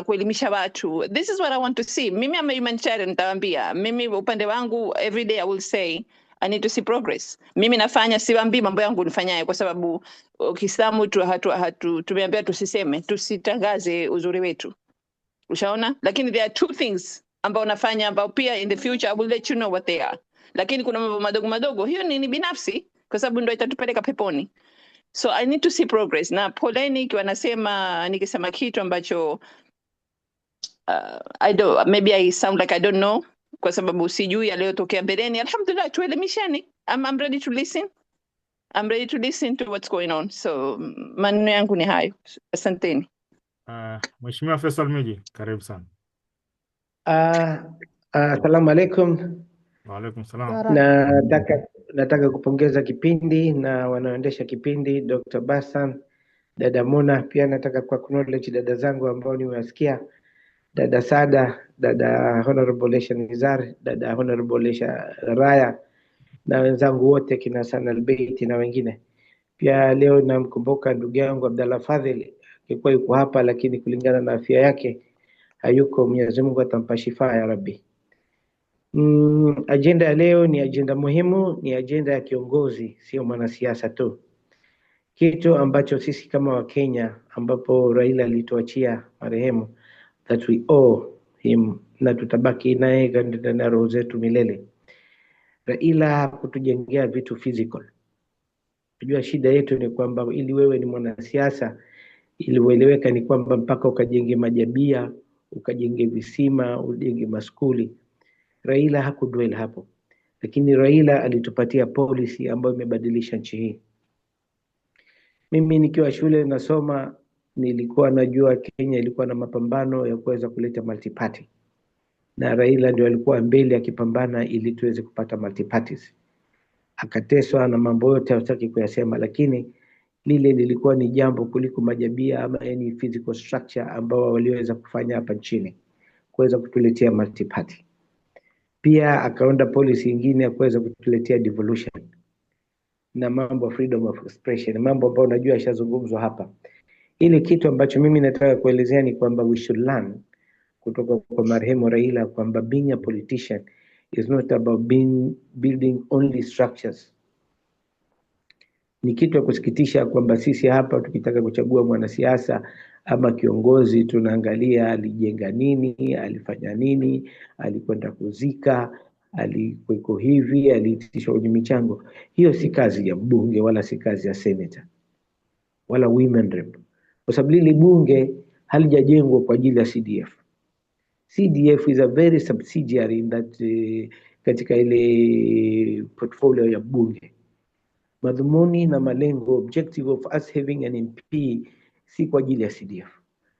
kuelimisha watu. This is what I want to see. Mimi am a humanitarian, nitawaambia. Mimi upande wangu every day I will say I need to see progress. Mimi nafanya, siwaambii mambo yangu nifanyaye kwa sababu Kiislamu tumeambia tusitangaze uzuri wetu. Ushaona? Lakini there are 2 things ambao nafanya ambao pia in the future I will let you know what they are. Lakini kuna mambo madogo hiyo ni binafsi kwa sababu ndio itatupeleka peponi. So I need to see progress. Na poleni kwa nikisema kitu ambacho maybe I sound like I don't know kwa sababu sijui yaliyotokea mbeleni. Alhamdulillah, tuelimishane. I'm ready to listen. I'm ready to listen to what's going on. So maneno yangu ni hayo. Asanteni. Mheshimiwa Faisal Miji, karibu sana. Assalamu alaikum. Wa alaikum salam. Nataka kupongeza kipindi na wanaoendesha kipindi, Dr. Bassam, dada Mona. Pia nataka kwa acknowledge dada zangu ambao nimewasikia, dada Sada, dada Honorable Lesha Nizar, dada Honorable Lesha Raya, na wenzangu wote kina Sana Albeiti na wengine. Pia leo namkumbuka ndugu yangu Abdalla Fadhili, alikuwa yuko hapa lakini kulingana na afya yake hayuko. Mwenyezi Mungu atampa shifa ya Rabbi. Agenda ya leo ni agenda muhimu, ni agenda ya kiongozi, sio mwanasiasa tu. Kitu ambacho sisi kama wa Kenya, ambapo Raila alituachia marehemu, that we owe him, na tutabaki naye na roho zetu milele. Raila kutujengea vitu physical. Unajua shida yetu ni kwamba ili wewe ni mwanasiasa, ili ueleweka ni kwamba mpaka ukajenge majabia, ukajenge visima, ujenge maskuli. Raila hakudwell hapo. Lakini Raila alitupatia policy ambayo imebadilisha nchi hii. Mimi nikiwa shule nasoma, nilikuwa najua Kenya ilikuwa na mapambano ya kuweza kuleta multi-party. Na Raila ndio alikuwa mbele akipambana ili tuweze kupata multi-parties. Akateswa na mambo yote hataki kuyasema, lakini lile lilikuwa ni jambo kuliko majabia ama any physical structure ambao waliweza kufanya hapa nchini kuweza kutuletea multi-party. Pia akaunda policy nyingine ya kuweza kutuletea devolution na mambo freedom of expression, mambo ambayo najua yashazungumzwa hapa. Ile kitu ambacho mimi nataka kuelezea ni kwamba we should learn kutoka kwa marehemu Raila kwamba being a politician is not about building only structures. Ni kitu ya kusikitisha kwamba sisi hapa tukitaka kuchagua mwanasiasa ama kiongozi tunaangalia alijenga nini, alifanya nini, alikwenda kuzika, alikuwa hivi, aliitisha kwenye michango. Hiyo si kazi ya mbunge wala si kazi ya senator wala women rep. Kwa sababu lile bunge halijajengwa kwa ajili ya CDF. CDF is a very subsidiary in that katika ile portfolio ya bunge. Madhumuni na malengo, objective of us having an MP si kwa ajili ya CDF.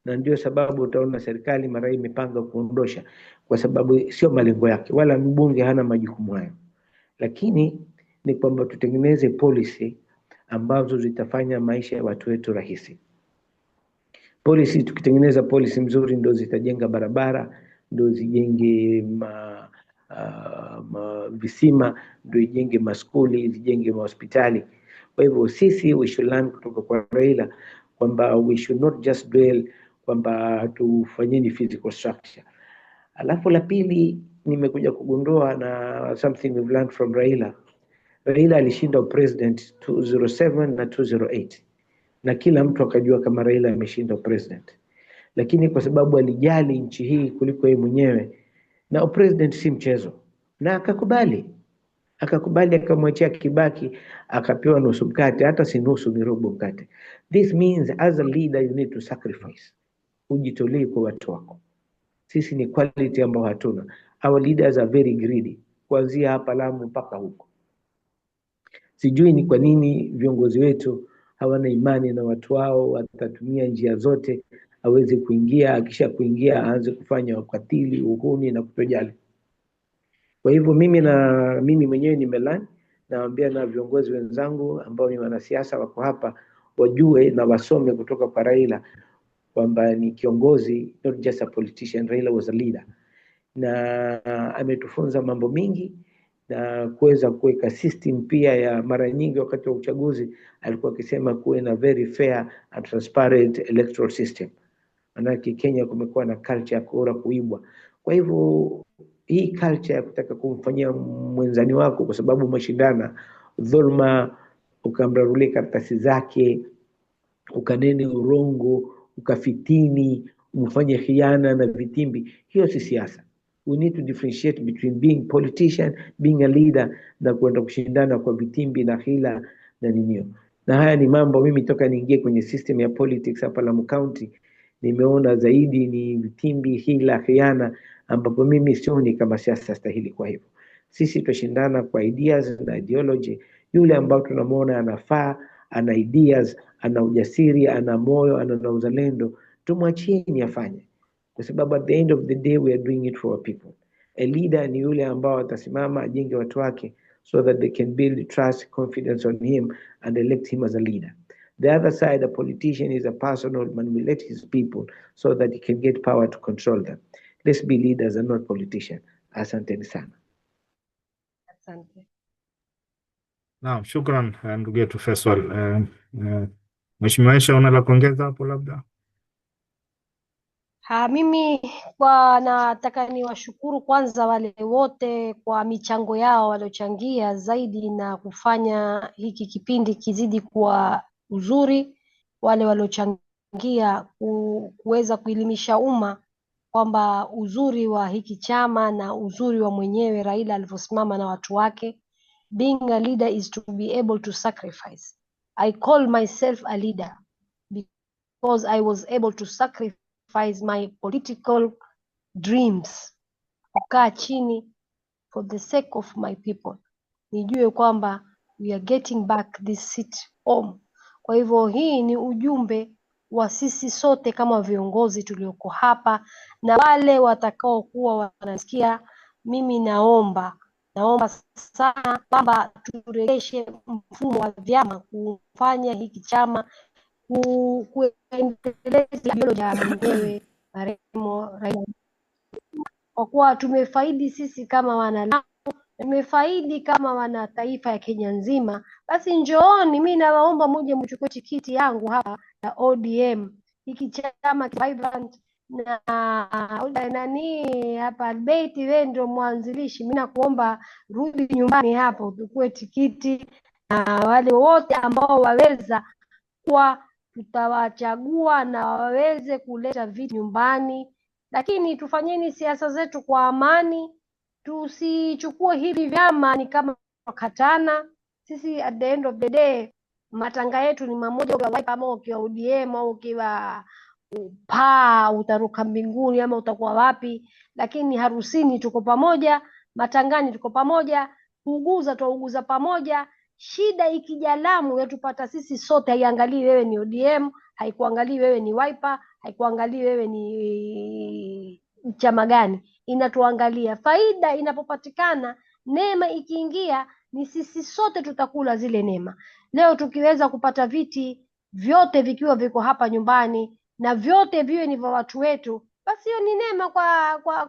Na ndio sababu utaona serikali mara hii imepanga kuondosha, kwa sababu sio malengo yake, wala mbunge hana majukumu hayo. Lakini ni kwamba tutengeneze policy ambazo zitafanya maisha ya watu wetu rahisi. Policy, tukitengeneza policy mzuri ndio zitajenga barabara, ndio zijenge visima, ndio ijenge maskuli, zijenge mahospitali. Kwa hivyo sisi we should learn kutoka kwa Raila kwamba we should not just dwell kwamba tufanyeni physical structure. Alafu la pili nimekuja kugundua na something we've learned from Raila. Raila alishinda president 2007 na 2008. Na kila mtu akajua kama Raila ameshinda president. Lakini kwa sababu alijali nchi hii kuliko yeye mwenyewe, na president si mchezo, na akakubali akamwachia Kibaki, akapewa nusu mkate, hata si nusu ni robo mkate. This means as a leader you need to sacrifice. Ujitolee kwa watu wako. Sisi ni quality ambayo hatuna. Our leaders are very greedy, kuanzia hapa Lamu mpaka huko. Sijui ni kwa nini viongozi wetu hawana imani na watu wao, watatumia njia zote aweze kuingia, akisha kuingia aanze kufanya ukatili, uhuni na kutojali. Kwa hivyo mimi mwenyewe nimelani, naambia na viongozi wenzangu ambao ni wanasiasa wako hapa wajue na wasome kutoka kwa Raila kwamba ni kiongozi, not just a politician. Raila was a leader. Na ametufunza mambo mingi na kuweza kuweka system pia ya mara nyingi wakati wa uchaguzi alikuwa akisema kuwe na very fair and transparent electoral system. Manake Kenya kumekuwa na culture ya kura kuibwa. Kwa hivyo hii culture ya kutaka kumfanyia mwenzani wako kwa sababu mashindana dhulma, ukamrarulia karatasi zake, ukanene urongo, ukafitini, umfanye khiana na vitimbi, hiyo si siasa. We need to differentiate between being politician, being a leader, na kwenda kushindana kwa vitimbi na hila na ninio. Na haya ni mambo mimi toka niingie kwenye system ya politics hapa Lamu County nimeona zaidi ni vitimbi, hila, khiana, ambapo mimi sioni kama siasa stahili. Kwa hivyo sisi tushindana kwa ideas na ideology. Yule ambao tunamwona anafaa, ana ideas, ana ujasiri, ana moyo, ana uzalendo, tumwachieni afanye, kwa sababu at the end of the day we are doing it for our people. A leader ni yule ambao atasimama ajenge watu wake so that they can build trust, confidence on him and elect him as a leader. The other side, a politician is a person who manipulates his people so that he can get power to control them. Let's be leaders and not politicians. Asanteni sana. Asante. Naam, shukran ndugu yetu Faisal. Mheshimiwa Aisha, una la kuongeza hapo labda? Mimi nataka niwashukuru kwanza wale wote kwa michango yao waliochangia zaidi na kufanya hiki kipindi kizidi kuwa uzuri, wale waliochangia kuweza kuelimisha umma kwamba uzuri wa hiki chama na uzuri wa mwenyewe Raila alivyosimama na watu wake. Being a leader is to be able to sacrifice. I call myself a leader because I was able to sacrifice my political dreams, kukaa chini for the sake of my people, nijue kwamba we are getting back this seat home. Kwa hivyo hii ni ujumbe wa sisi sote kama viongozi tulioko hapa na wale watakao kuwa wanasikia. Mimi naomba sana kwamba turejeshe mfumo wa vyama, kufanya hiki chama kuendeleza ideolojia ya mwenyewe marehemu Raila, kwa kuwa tumefaidi sisi kama wana, tumefaidi kama wana taifa ya Kenya nzima. Basi njooni, mimi nawaomba muje mchukue tikiti yangu hapa ya ODM, hiki chama vibrant na nani hapa Albeit, wewe ndio mwanzilishi. Mimi nakuomba rudi nyumbani hapo uchukue tikiti, na wale wote ambao waweza kwa tutawachagua na waweze kuleta vitu nyumbani, lakini tufanyeni siasa zetu kwa amani. Tusichukue hivi vyama ni kama wakatana. Sisi at the end of the day matanga yetu ni mamoja, ukiwa Wiper ama ukiwa ODM au ukiwa utaruka mbinguni ama utakuwa wapi, lakini harusini tuko pamoja, matangani tuko pamoja, kuuguza tuuguza pamoja. Shida ikija Lamu yatupata sisi sote, haiangalii wewe ni ODM, haikuangalii wewe ni Wiper, haikuangalii wewe ni chama gani, inatuangalia faida inapopatikana, neema ikiingia, ni sisi sote tutakula zile neema. Leo tukiweza kupata viti vyote vikiwa viko hapa nyumbani na vyote viwe ni vya watu wetu, basi hiyo ni neema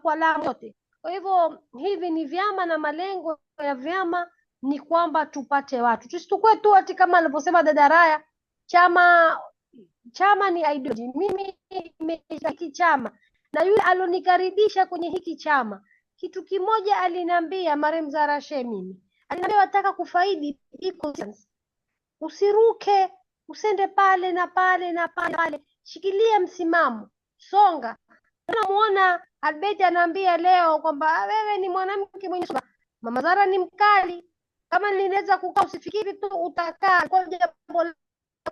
kwa Lamu yote. Kwa hivyo hivi ni vyama, na malengo ya vyama ni kwamba tupate watu, tusitukue tu ati kama alivyosema dada Raya, chama ni ideology. Mimi nimeshiriki chama na yule alonikaribisha kwenye hiki chama, kitu kimoja aliniambia, marehemu Zara Shemini aliniambia, wataka kufaidi iko, usiruke, usende pale na pale na pale, shikilia msimamo, songa. Unamuona Albert anaambia leo kwamba wewe ni mwanamke mwenye subira, Mama Zara ni mkali, kama ninaweza kukaa usifikiri tu utakaa kwa jambo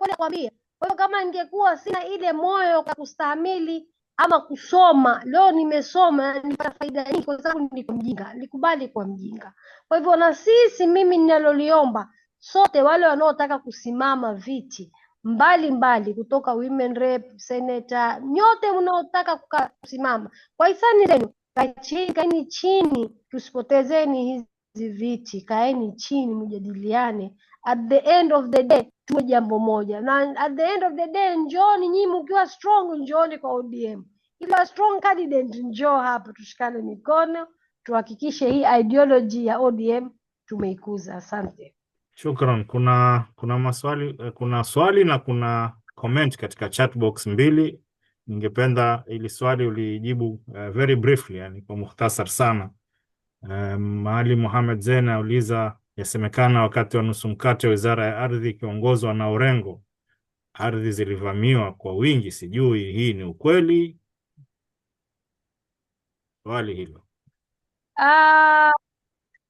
la kwambia. Kwa hiyo kama ningekuwa sina ile moyo wa kustahimili ama kusoma, leo nimesoma nipata faida nyingi kwa sababu niko mjinga, nikubali kwa mjinga. Kwa hivyo na sisi, mimi ninaloliomba sote wale wanaotaka kusimama viti mbali kutoka women rep, senator, nyote mnaotaka kusimama, kwa hisani zenu kaeni chini, tusipotezeni hizi viti, kaeni chini mjadiliane. At the end of the day tuwe jambo moja, na at the end of the day njooni nyinyi mkiwa strong, njooni kwa ODM, ila strong candidate njoo hapa, tushikane mikono tuhakikishe hii ideology ya ODM tumeikuza. Asante. Shukran. Kuna maswali, kuna swali na kuna comment katika chat box mbili. Ningependa ili swali ulijibu very briefly, yani kwa mukhtasar sana. Mahali Mohamed Zain auliza, yasemekana wakati wa nusu mkate wizara ya ardhi ikiongozwa na Orengo ardhi zilivamiwa kwa wingi, sijui hii ni ukweli? Swali hilo.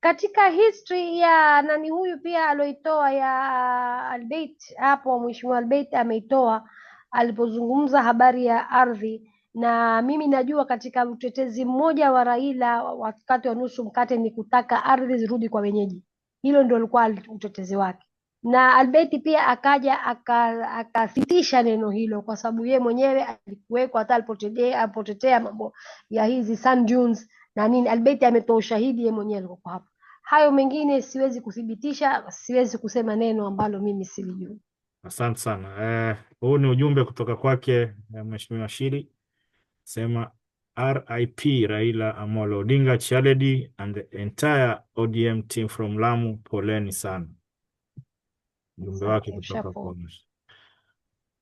Katika history ya nani huyu pia aloitoa ya Albeit hapo, mheshimiwa Albeit ameitoa, alipozungumza habari ya ardhi, na mimi najua katika utetezi mmoja wa Raila wakati wa nusu mkate ni kutaka ardhi zirudi kwa wenyeji. Hilo ndio alikuwa utetezi wake, na Albeti pia akaja akathibitisha neno hilo, kwa sababu yeye mwenyewe alikuweko hata alipotetea mambo ya hizi sand dunes na nini. Albeti ametoa ushahidi, yeye mwenyewe alikuwa hapo. Hayo mengine siwezi kuthibitisha, siwezi kusema neno ambalo mimi silijui. Asante sana. Huu ni ujumbe kutoka kwake Mheshimiwa Shiri, sema RIP Raila Amolo Odinga, Chaledi and the entire ODM team from Lamu, poleni sana. Ujumbe wake kutoka kwa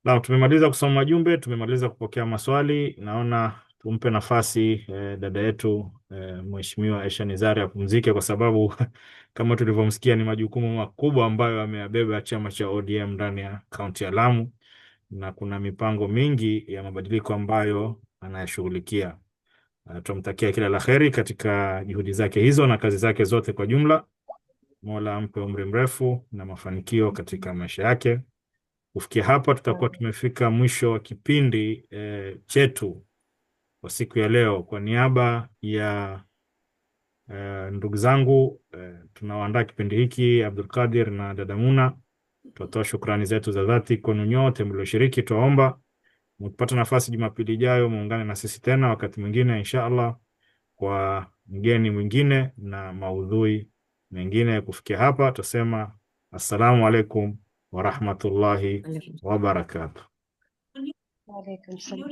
na tumemaliza kusoma jumbe, tumemaliza kupokea maswali. Naona tumpe nafasi dada yetu Mheshimiwa Aisha Nizari apumzike, kwa sababu kama tulivyomsikia ni majukumu makubwa ambayo ameyabeba chama cha ODM ndani ya kaunti ya Lamu, na kuna mipango mingi ya mabadiliko ambayo anayashughulikia. Tumtakia kila la kheri katika juhudi zake hizo na kazi zake zote kwa jumla. Mola ampe umri mrefu na mafanikio katika maisha yake. Kufikia hapa tutakuwa tumefika mwisho wa kipindi chetu kwa siku ya leo. Kwa niaba ya ndugu zangu tunaoandaa kipindi hiki, Abdul Qadir na dada Muna, tunatoa shukrani zetu za dhati kwenu nyote mlioshiriki. Tuomba mkipata nafasi Jumapili ijayo muungane na sisi tena wakati mwingine inshallah, kwa mgeni mwingine na maudhui mengine. Kufikia hapa tusema assalamu alaikum wa rahmatullahi wa barakatuh. Wa alaikum salam.